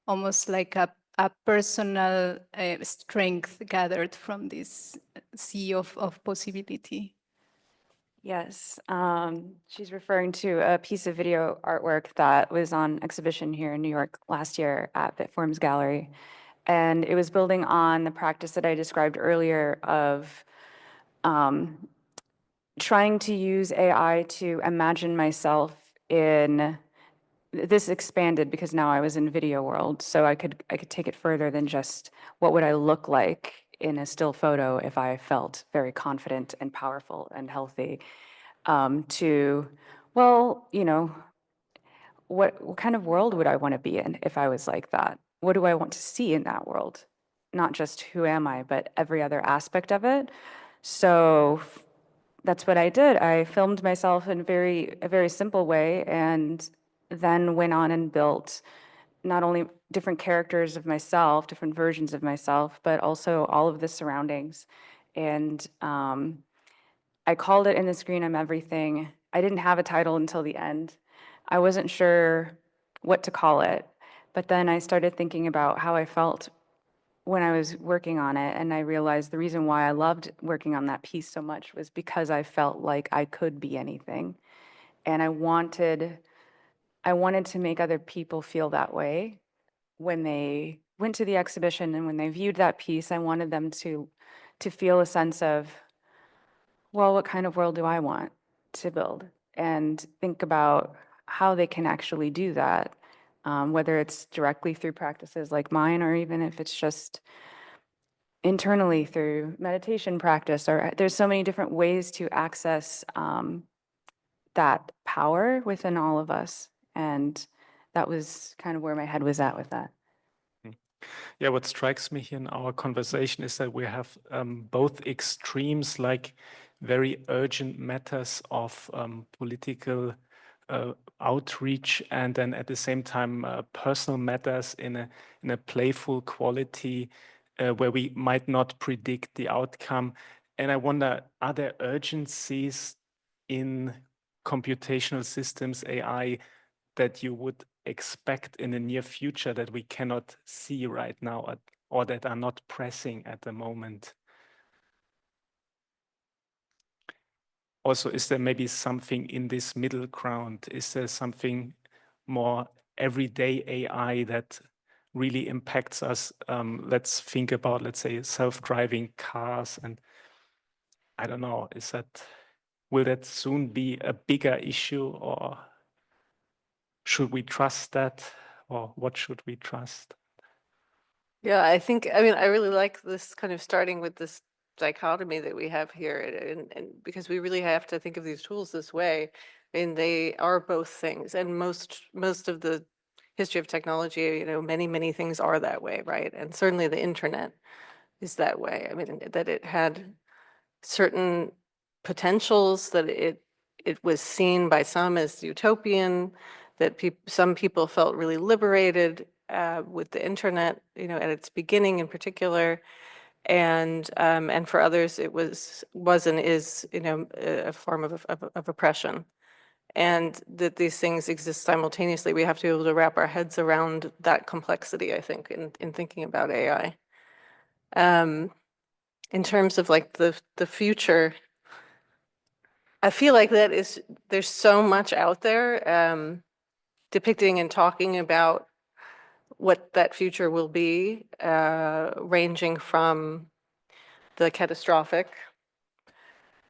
almost like a personal strength gathered from this sea of possibility. Yes, she's referring to a piece of video artwork that was on exhibition here in New York last year at Bitforms Gallery. And it was building on the practice that I described earlier of trying to use AI to imagine myself in, this expanded because now I was in video world, so I could take it further than just what would I look like in a still photo if I felt very confident and powerful and healthy, to, well, what kind of world would I want to be in if I was like that? What do I want to see in that world? Not just who am I, but every other aspect of it. So that's what I did. I filmed myself in a very simple way, and then went on and built not only different characters of myself, different versions of myself, but also all of the surroundings. And I called it In the Screen, I'm Everything. I didn't have a title until the end. I wasn't sure what to call it. But then I started thinking about how I felt when I was working on it, and I realized the reason why I loved working on that piece so much was because I felt like I could be anything. And I wanted to make other people feel that way when they went to the exhibition and when they viewed that piece. I wanted them to feel a sense of, well, what kind of world do I want to build? And think about how they can actually do that, whether it's directly through practices like mine, or even if it's just internally through meditation practice, or there's so many different ways to access that power within all of us. And that was kind of where my head was at with that. Yeah, what strikes me here in our conversation is that we have both extremes, like very urgent matters of political outreach, and then at the same time personal matters in a playful quality where we might not predict the outcome. And I wonder, are there urgencies in computational systems, AI, that you would expect in the near future that we cannot see right now, or that are not pressing at the moment? Also, is there maybe something in this middle ground? Is there something more everyday AI that really impacts us? Let's think about, let's say, self-driving cars, and I don't know, will that soon be a bigger issue, or should we trust that, or what should we trust? Yeah, I mean, I really like this kind of starting with this dichotomy that we have here, and because we really have to think of these tools this way, and they are both things. And most of the history of technology, many things are that way, right? And certainly the internet is that way. I mean, that it had certain potentials, that it was seen by some as utopian, that some people felt really liberated with the internet, at its beginning in particular, and for others it was and is, a form of oppression, and that these things exist simultaneously. We have to be able to wrap our heads around that complexity, I think, in thinking about AI. In terms of like the future, I feel like there's so much out there depicting and talking about what that future will be, ranging from the catastrophic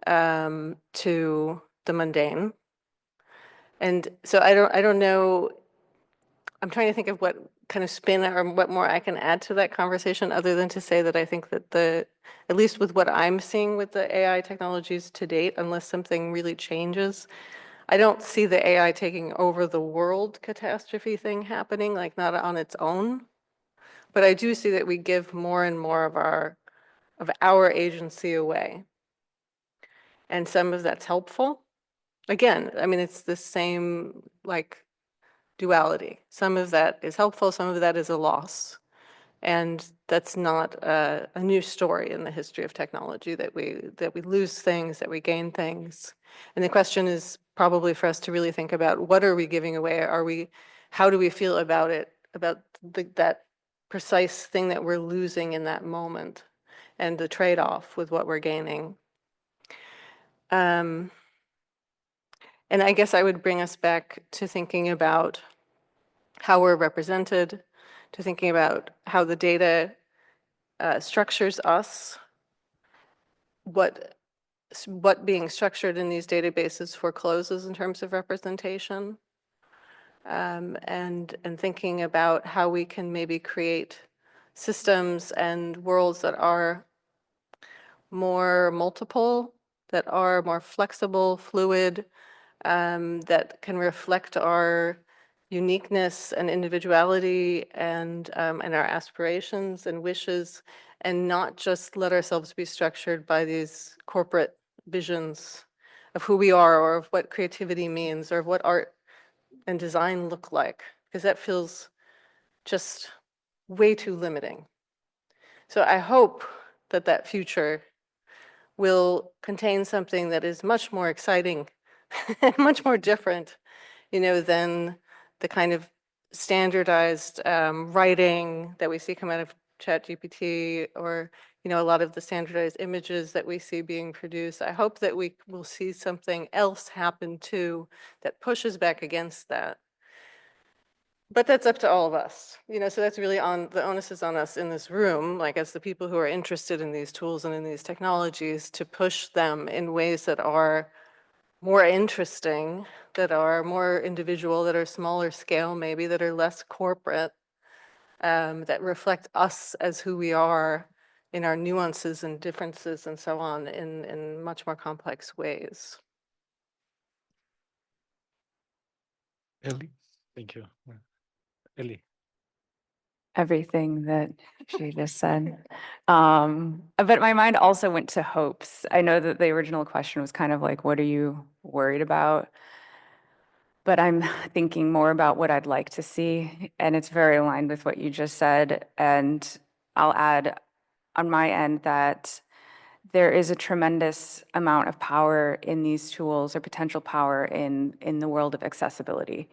to the mundane. And so I don't know, I'm trying to think of what kind of spin or what more I can add to that conversation, other than to say that I think that at least with what I'm seeing with the AI technologies to date, unless something really changes, I don't see the AI taking over the world catastrophe thing happening, like not on its own. But I do see that we give more and more of our agency away. And some of that's helpful. Again, I mean, it's the same like duality. Some of that is helpful, some of that is a loss. And that's not a new story in the history of technology, that we lose things, that we gain things. And the question is probably for us to really think about, what are we giving away? How do we feel about it, about that precise thing that we're losing in that moment, and the trade-off with what we're gaining? And I guess I would bring us back to thinking about how we're represented, to thinking about how the data structures us, what being structured in these databases forecloses in terms of representation, and thinking about how we can maybe create systems and worlds that are more multiple, that are more flexible, fluid, that can reflect our uniqueness and individuality, and our aspirations and wishes, and not just let ourselves be structured by these corporate visions of who we are, or of what creativity means, or of what art and design look like, because that feels just way too limiting. So I hope that that future will contain something that is much more exciting and much more different, than the kind of standardized writing that we see come out of ChatGPT, or, a lot of the standardized images that we see being produced. I hope that we will see something else happen too that pushes back against that. But that's up to all of us, so that's really the onus is on us in this room, like as the people who are interested in these tools and in these technologies, to push them in ways that are more interesting, that are more individual, that are smaller scale maybe, that are less corporate, that reflect us as who we are in our nuances and differences and so on in much more complex ways. Ellie? Thank you. Ellie. Everything that she just said. But my mind also went to hopes. I know that the original question was kind of like, what are you worried about? But I'm thinking more about what I'd like to see, and it's very aligned with what you just said. And I'll add on my end that there is a tremendous amount of power in these tools, or potential power in the world of accessibility.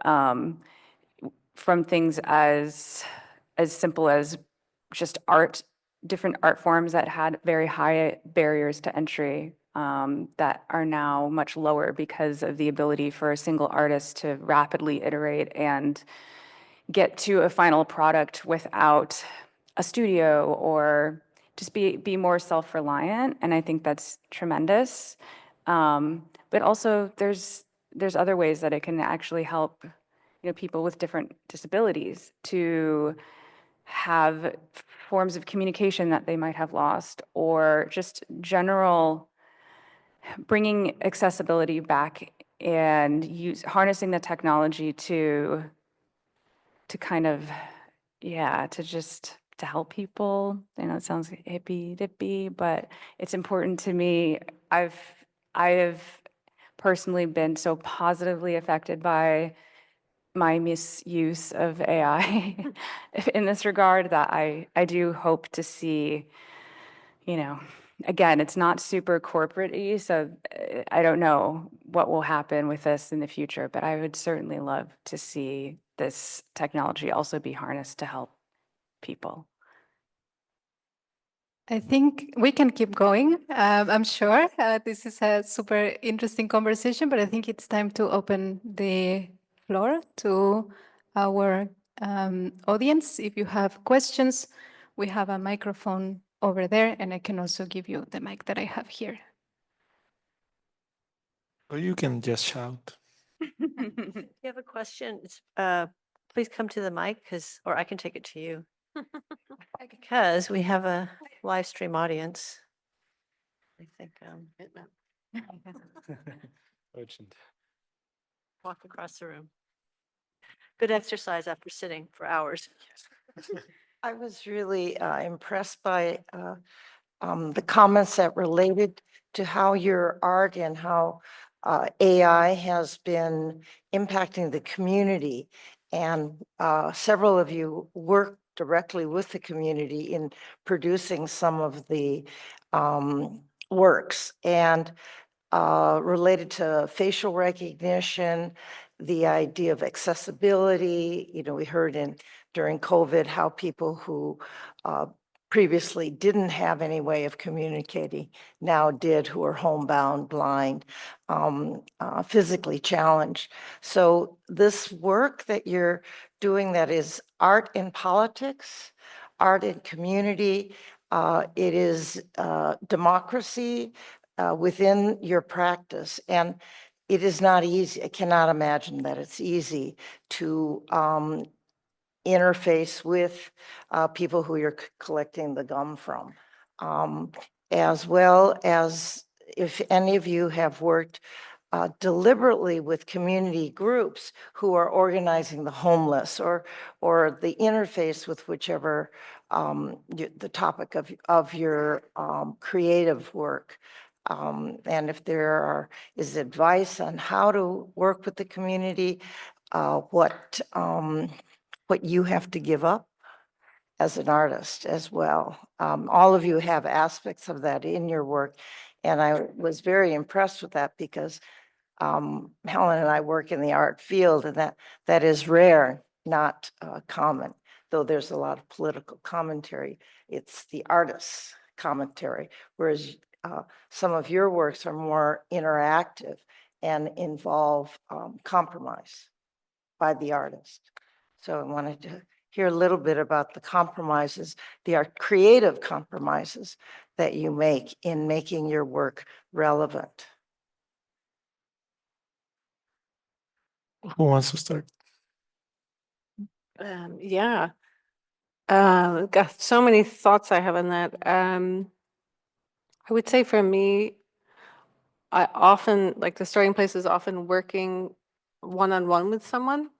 From things as simple as just art, different art forms that had very high barriers to entry, that are now much lower because of the ability for a single artist to rapidly iterate and get to a final product without a studio, or just be more self-reliant. And I think that's tremendous. But also there's other ways that it can actually help, people with different disabilities to have forms of communication that they might have lost, or just general bringing accessibility back and harnessing the technology to kind of, to help people. It sounds hippy-dippy, but it's important to me. I have personally been so positively affected by my misuse of AI in this regard that I do hope to see, again, it's not super corporate-y, so I don't know what will happen with this in the future, but I would certainly love to see this technology also be harnessed to help people. I think we can keep going. I'm sure this is a super interesting conversation, but I think it's time to open the floor to our audience. If you have questions, we have a microphone over there, and I can also give you the mic that I have here. Or you can just shout. If you have a question, please come to the mic, or I can take it to you. Because we have a live stream audience. I think Urgent. walk across the room. Good exercise after sitting for hours. I was really impressed by the comments that related to how your art and how AI has been impacting the community. And several of you work directly with the community in producing some of the works. And related to facial recognition, the idea of accessibility. We heard during COVID how people who previously didn't have any way of communicating now did, who are homebound, blind, physically challenged. So this work that you're doing, that is art in politics, art in community, it is democracy within your practice. And it is not easy. I cannot imagine that it's easy to interface with people who you're collecting the gum from. As well as if any of you have worked deliberately with community groups who are organizing the homeless, or the interface with whichever the topic of your creative work. And if there is advice on how to work with the community, what you have to give up as an artist as well. All of you have aspects of that in your work. And I was very impressed with that, because Helen and I work in the art field, and that is rare, not common, though there's a lot of political commentary. It's the artist's commentary, whereas some of your works are more interactive and involve compromise by the artist. So I wanted to hear a little bit about the compromises, the creative compromises that you make in making your work relevant. Who wants to start? Yeah. Got so many thoughts I have on that. I would say for me, I often, like the starting place is often working one-on-one with someone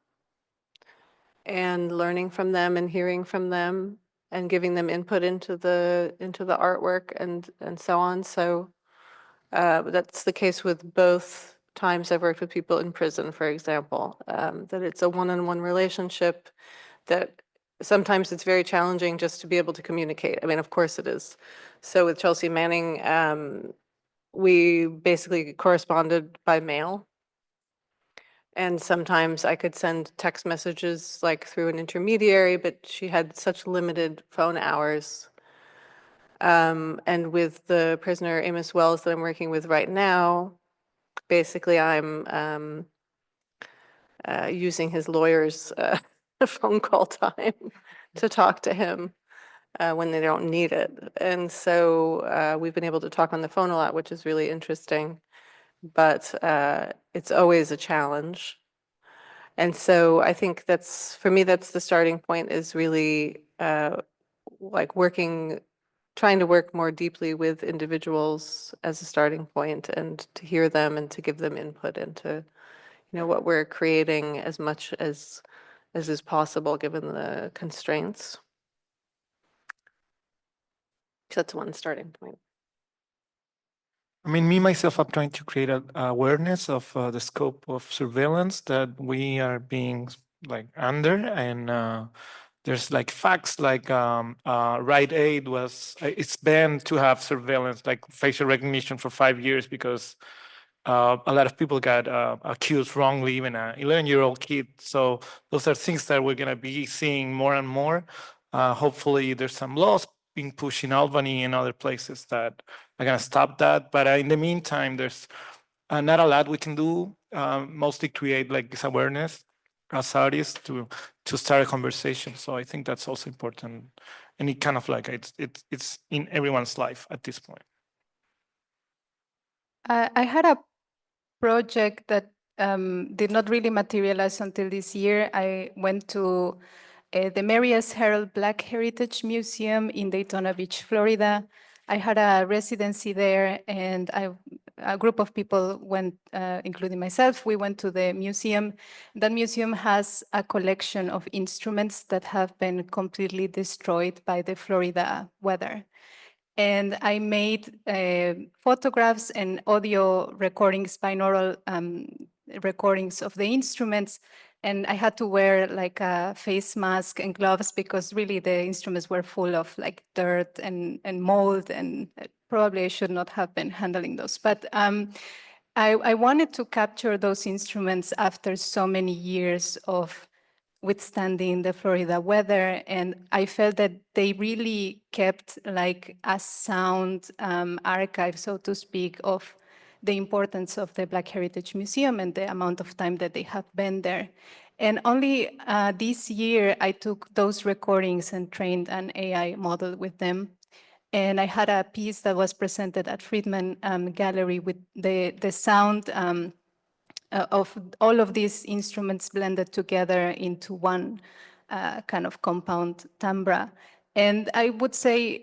and learning from them and hearing from them and giving them input into the artwork and so on. So that's the case with both times I've worked with people in prison, for example, that it's a one-on-one relationship that sometimes it's very challenging just to be able to communicate. I mean, of course it is. So with Chelsea Manning, we basically corresponded by mail. And sometimes I could send text messages like through an intermediary, but she had such limited phone hours. And with the prisoner Amos Wells that I'm working with right now, basically I'm using his lawyer's phone call time to talk to him when they don't need it. And so we've been able to talk on the phone a lot, which is really interesting, but it's always a challenge. And so I think for me, that's the starting point, is really like trying to work more deeply with individuals as a starting point, and to hear them and to give them input into, what we're creating as much as is possible given the constraints. So that's one starting point. I mean, me, myself, I'm trying to create an awareness of the scope of surveillance that we are being like under, and there's like facts like Rite Aid it's banned to have surveillance, like facial recognition, for 5 years because a lot of people got accused wrongly, even an 11-year-old kid. So those are things that we're going to be seeing more and more. Hopefully there's some laws being pushed in Albany and other places that are going to stop that. But in the meantime, there's not a lot we can do, mostly create like this awareness as artists to start a conversation. So I think that's also important. And it kind of like it's in everyone's life at this point. I had a project that did not really materialize until this year. I went to the Mary S. Harrell Black Heritage Museum in Daytona Beach, Florida. I had a residency there, and a group of people went, including myself, we went to the museum. That museum has a collection of instruments that have been completely destroyed by the Florida weather. And I made photographs and audio recordings, binaural recordings of the instruments. And I had to wear like a face mask and gloves because really the instruments were full of like dirt and mold, and probably I should not have been handling those. But I wanted to capture those instruments after so many years of withstanding the Florida weather, and I felt that they really kept like a sound archive, so to speak, of the importance of the Black Heritage Museum and the amount of time that they have been there. And only this year, I took those recordings and trained an AI model with them. And I had a piece that was presented at Friedman Gallery with the sound of all of these instruments blended together into one kind of compound timbre. And I would say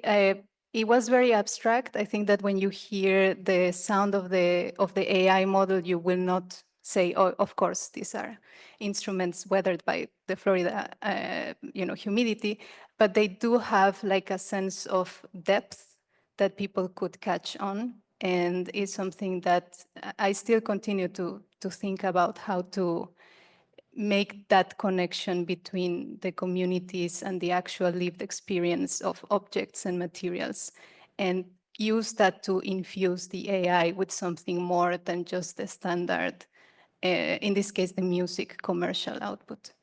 it was very abstract. I think that when you hear the sound of the AI model, you will not say, oh, of course, these are instruments weathered by the Florida humidity, but they do have like a sense of depth that people could catch on. And it's something that I still continue to think about, how to make that connection between the communities and the actual lived experience of objects and materials, and use that to infuse the AI with something more than just the standard in this case, the music commercial output.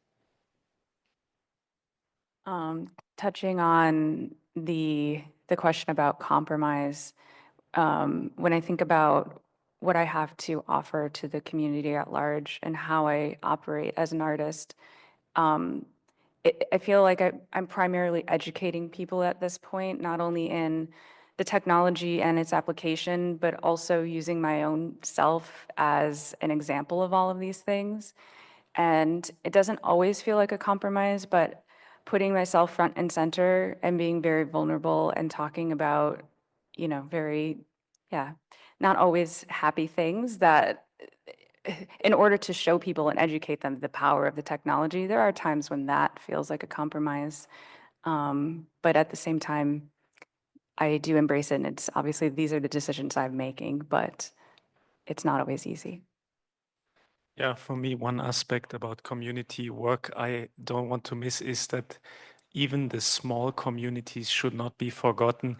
Touching on the question about compromise, when I think about what I have to offer to the community at large and how I operate as an artist, I feel like I'm primarily educating people at this point, not only in the technology and its application, but also using my own self as an example of all of these things. And it doesn't always feel like a compromise, but putting myself front and center and being very vulnerable and talking about, very, not always happy things that in order to show people and educate them the power of the technology, there are times when that feels like a compromise. But at the same time, I do embrace it. And it's obviously these are the decisions I'm making, but it's not always easy. Yeah, for me, one aspect about community work I don't want to miss is that even the small communities should not be forgotten.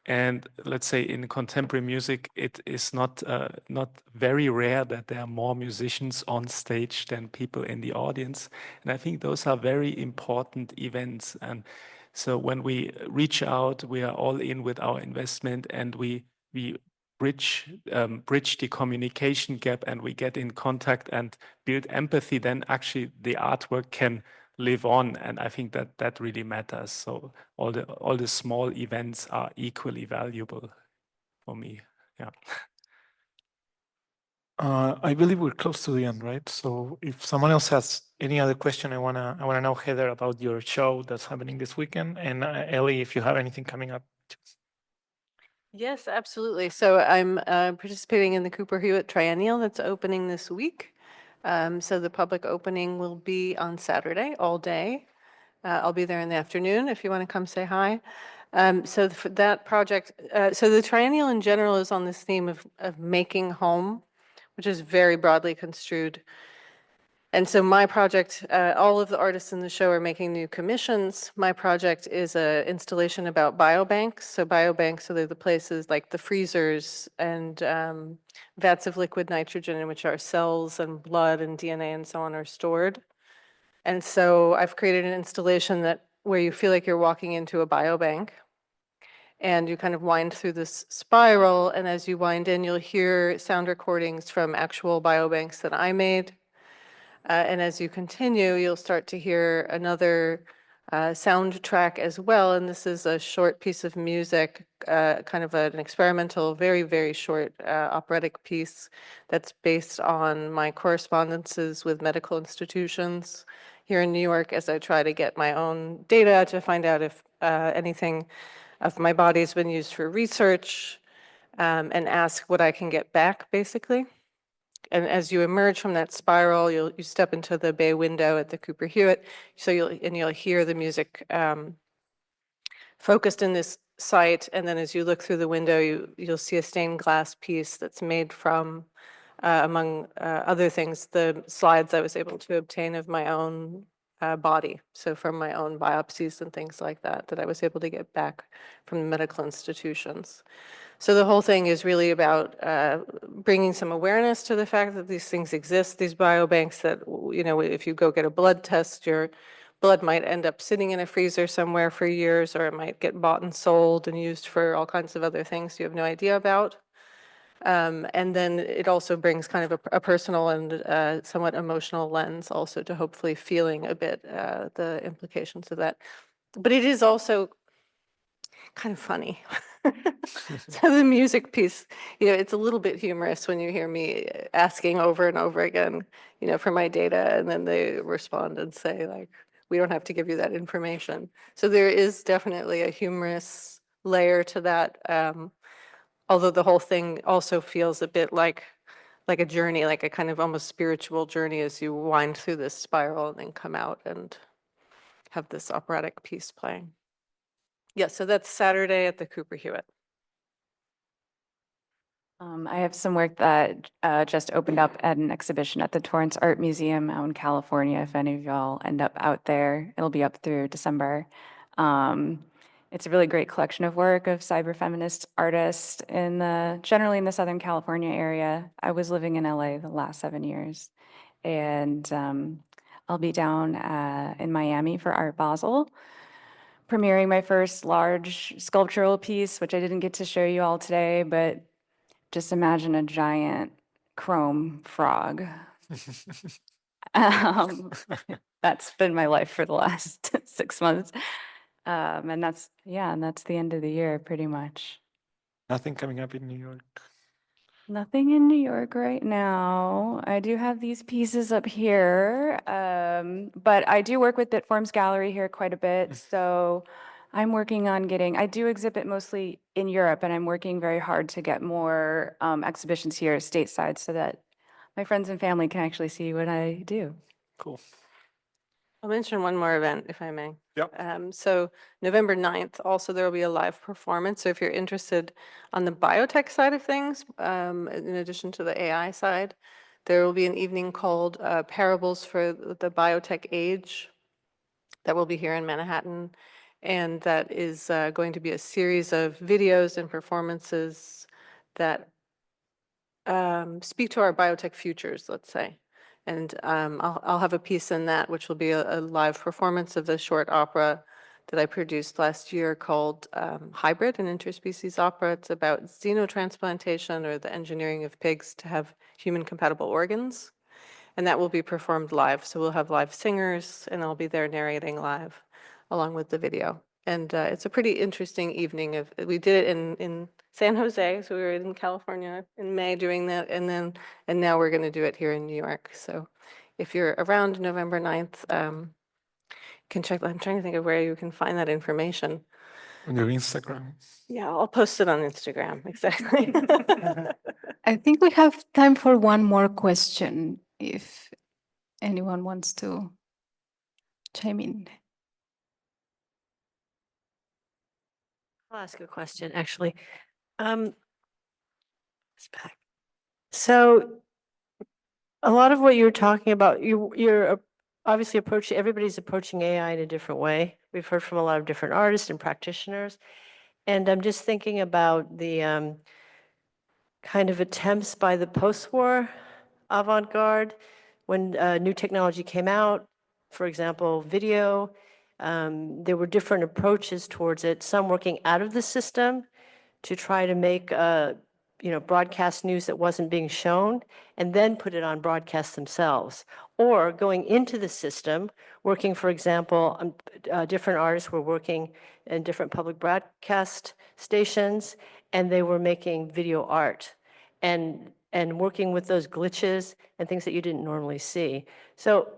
And let's say in contemporary music, it is not very rare that there are more musicians on stage than people in the audience. And I think those are very important events. And so when we reach out, we are all in with our investment, and we bridge the communication gap, and we get in contact and build empathy, then actually the artwork can live on. And I think that really matters. So all the small events are equally valuable for me. Yeah. I believe we're close to the end, right? So if someone else has any other question, I wanna know, Heather, about your show that's happening this weekend, and Ellie, if you have anything coming up. Yes, absolutely. So I'm participating in the Cooper Hewitt Triennial that's opening this week. So the public opening will be on Saturday all day. I'll be there in the afternoon if you want to come say hi. So for that project, so the triennial in general is on this theme of making home, which is very broadly construed. And so my project, all of the artists in the show are making new commissions. My project is an installation about biobanks. So biobanks, so they're the places like the freezers and vats of liquid nitrogen in which our cells and blood and DNA and so on are stored. And so I've created an installation where you feel like you're walking into a biobank. And you kind of wind through this spiral. And as you wind in, you'll hear sound recordings from actual biobanks that I made. And as you continue, you'll start to hear another soundtrack as well. And this is a short piece of music, kind of an experimental, very, very short operatic piece that's based on my correspondences with medical institutions here in New York as I try to get my own data to find out if anything of my body's been used for research, and ask what I can get back, basically. And as you emerge from that spiral, you step into the bay window at the Cooper Hewitt. So you'll hear the music focused in this site. And then as you look through the window, you'll see a stained glass piece that's made from, among other things, the slides I was able to obtain of my own body. So from my own biopsies and things like that I was able to get back from the medical institutions. So the whole thing is really about bringing some awareness to the fact that these things exist, these biobanks that, if you go get a blood test, your blood might end up sitting in a freezer somewhere for years, or it might get bought and sold and used for all kinds of other things you have no idea about. And then it also brings kind of a personal and somewhat emotional lens also to hopefully feeling a bit the implications of that. But it is also kind of funny. So the music piece, it's a little bit humorous when you hear me asking over and over again, for my data, and then they respond and say, like, we don't have to give you that information. So there is definitely a humorous layer to that, although the whole thing also feels a bit like a journey, like a kind of almost spiritual journey as you wind through this spiral and then come out and have this operatic piece playing. Yeah, so that's Saturday at the Cooper Hewitt. I have some work that just opened up at an exhibition at the Torrance Art Museum out in California. If any of y'all end up out there, it'll be up through December. It's a really great collection of work of cyber feminist artists generally in the Southern California area. I was living in LA the last 7 years, and I'll be down in Miami for Art Basel, premiering my first large sculptural piece, which I didn't get to show you all today, but just imagine a giant chrome frog. That's been my life for the last 6 months. And that's the end of the year pretty much. Nothing coming up in New York. Nothing in New York right now. I do have these pieces up here, but I do work with Bitform's gallery here quite a bit. So I'm working on I do exhibit mostly in Europe, and I'm working very hard to get more exhibitions here stateside so that my friends and family can actually see what I do. Cool. I'll mention one more event, if I may. Yep. So November 9th, also there will be a live performance. So if you're interested on the biotech side of things, in addition to the AI side, there will be an evening called Parables for the Biotech Age that will be here in Manhattan. And that is going to be a series of videos and performances that speak to our biotech futures, let's say. And I'll have a piece in that, which will be a live performance of the short opera that I produced last year called Hybrid, an interspecies opera. It's about xenotransplantation, or the engineering of pigs to have human-compatible organs. And that will be performed live. So we'll have live singers, and I'll be there narrating live along with the video. And it's a pretty interesting evening. We did it in San Jose, so we were in California in May doing that, and now we're going to do it here in New York. So if you're around November 9th, you can check. I'm trying to think of where you can find that information. On your Instagram. Yeah, I'll post it on Instagram. Exactly. I think we have time for one more question, if anyone wants to chime in. I'll ask a question, actually. It's back. So a lot of what you're talking about, you're obviously everybody's approaching AI in a different way. We've heard from a lot of different artists and practitioners. And I'm just thinking about the kind of attempts by the post-war avant-garde when new technology came out, for example, video. There were different approaches towards it, some working out of the system to try to make broadcast news that wasn't being shown, and then put it on broadcast themselves. Or going into the system, working, for example, different artists were working in different public broadcast stations, and they were making video art and working with those glitches and things that you didn't normally see. So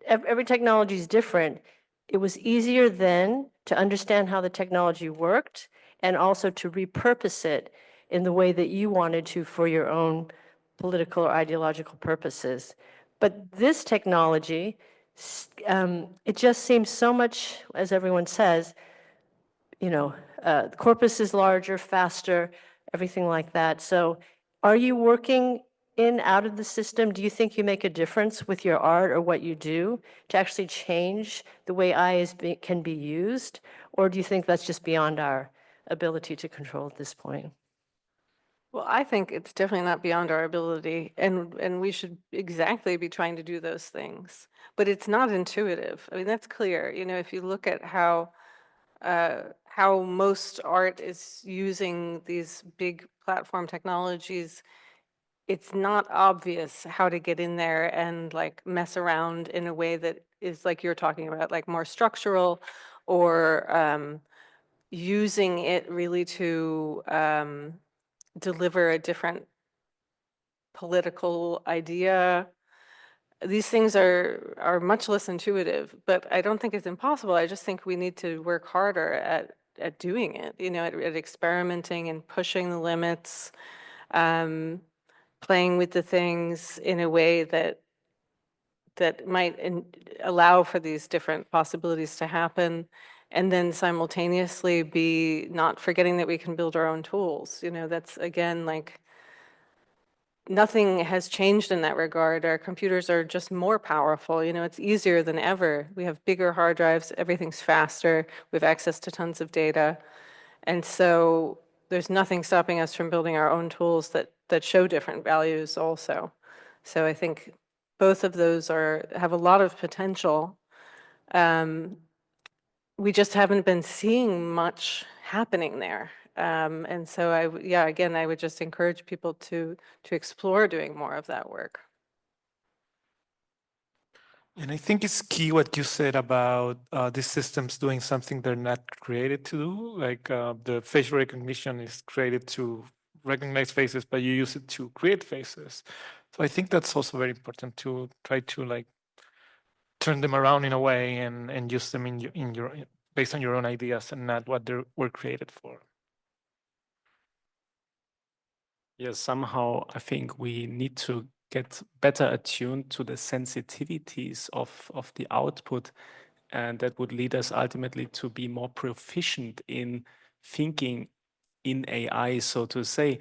every technology is different. It was easier then to understand how the technology worked, and also to repurpose it in the way that you wanted to for your own political or ideological purposes. But this technology, it just seems so much, as everyone says, the corpus is larger, faster, everything like that. So are you working out of the system? Do you think you make a difference with your art or what you do to actually change the way AI can be used? Or do you think that's just beyond our ability to control at this point? Well, I think it's definitely not beyond our ability, and we should exactly be trying to do those things. But it's not intuitive. I mean, that's clear. If you look at how most art is using these big platform technologies, it's not obvious how to get in there and like mess around in a way that is, like you're talking about, like more structural, or using it really to deliver a different political idea. These things are much less intuitive, but I don't think it's impossible. I just think we need to work harder at doing it, at experimenting and pushing the limits, playing with the things in a way that might allow for these different possibilities to happen, and then simultaneously be not forgetting that we can build our own tools. That's, again, like, nothing has changed in that regard. Our computers are just more powerful. You know, it's easier than ever. We have bigger hard drives, everything's faster, we have access to tons of data. And so there's nothing stopping us from building our own tools that show different values also. So I think both of those have a lot of potential. We just haven't been seeing much happening there. And so again, I would just encourage people to explore doing more of that work. And I think it's key what you said about these systems doing something they're not created to do. Like the facial recognition is created to recognize faces, but you use it to create faces. So I think that's also very important to try to like turn them around in a way and use them in your based on your own ideas and not what they were created for. Yes, somehow I think we need to get better attuned to the sensitivities of the output, and that would lead us ultimately to be more proficient in thinking in AI, so to say.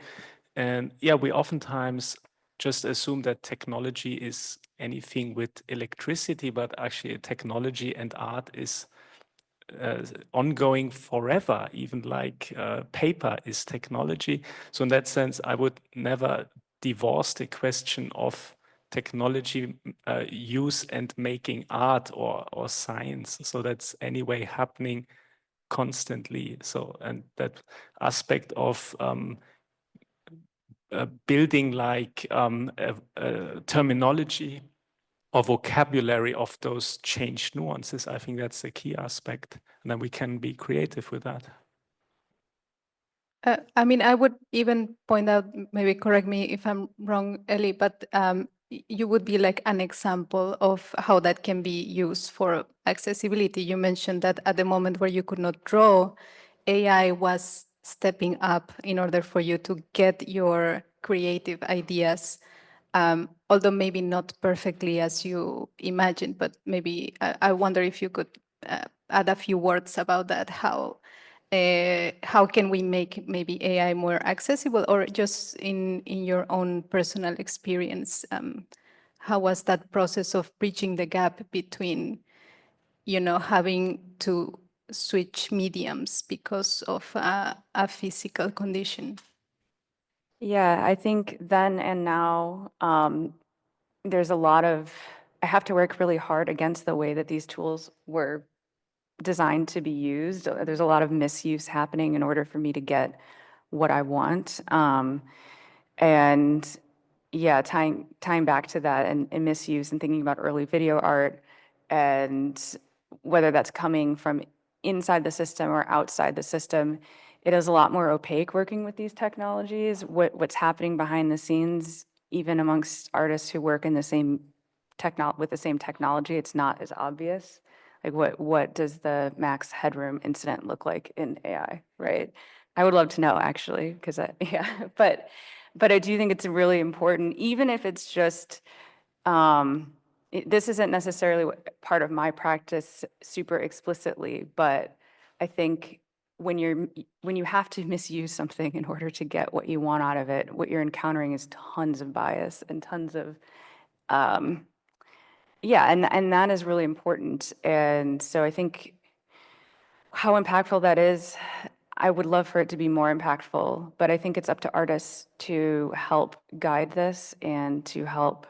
And yeah, we oftentimes just assume that technology is anything with electricity, but actually technology and art is ongoing forever, even like paper is technology. So in that sense, I would never divorce the question of technology use and making art or science. So that's anyway happening constantly. So, and that aspect of building like a terminology or vocabulary of those changed nuances, I think that's the key aspect. And then we can be creative with that. I mean, I would even point out, maybe correct me if I'm wrong, Ellie, but you would be like an example of how that can be used for accessibility. You mentioned that at the moment where you could not draw, AI was stepping up in order for you to get your creative ideas, although maybe not perfectly as you imagined, but maybe I wonder if you could add a few words about that, how can we make maybe AI more accessible, or just in your own personal experience, how was that process of bridging the gap between, having to switch mediums because of a physical condition? Yeah, I think then and now, there's a lot of, I have to work really hard against the way that these tools were designed to be used. There's a lot of misuse happening in order for me to get what I want. And yeah, tying back to that and misuse and thinking about early video art and whether that's coming from inside the system or outside the system, it is a lot more opaque working with these technologies. What's happening behind the scenes, even amongst artists who work in the same with the same technology, it's not as obvious. Like what does the max headroom incident look like in AI, right? I would love to know actually, because yeah, but I do think it's really important, even if it's just, this isn't necessarily part of my practice super explicitly, but I think when you have to misuse something in order to get what you want out of it, what you're encountering is tons of bias and tons of, yeah, and that is really important. And so I think how impactful that is, I would love for it to be more impactful, but I think it's up to artists to help guide this and to help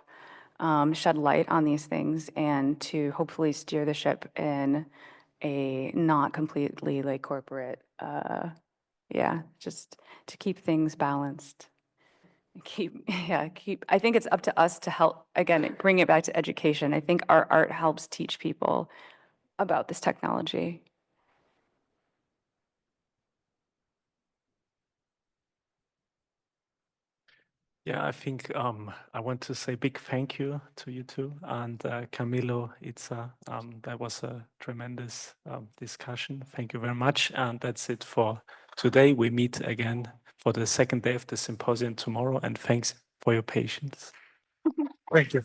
shed light on these things and to hopefully steer the ship in a not completely like corporate, yeah, just to keep things balanced. I think it's up to us to help, again, bring it back to education. I think our art helps teach people about this technology. Yeah, I think I want to say big thank you to you two and Camilo, Itzá. That was a tremendous discussion. Thank you very much. And that's it for today. We meet again for the second day of the symposium tomorrow. And thanks for your patience. Thank you.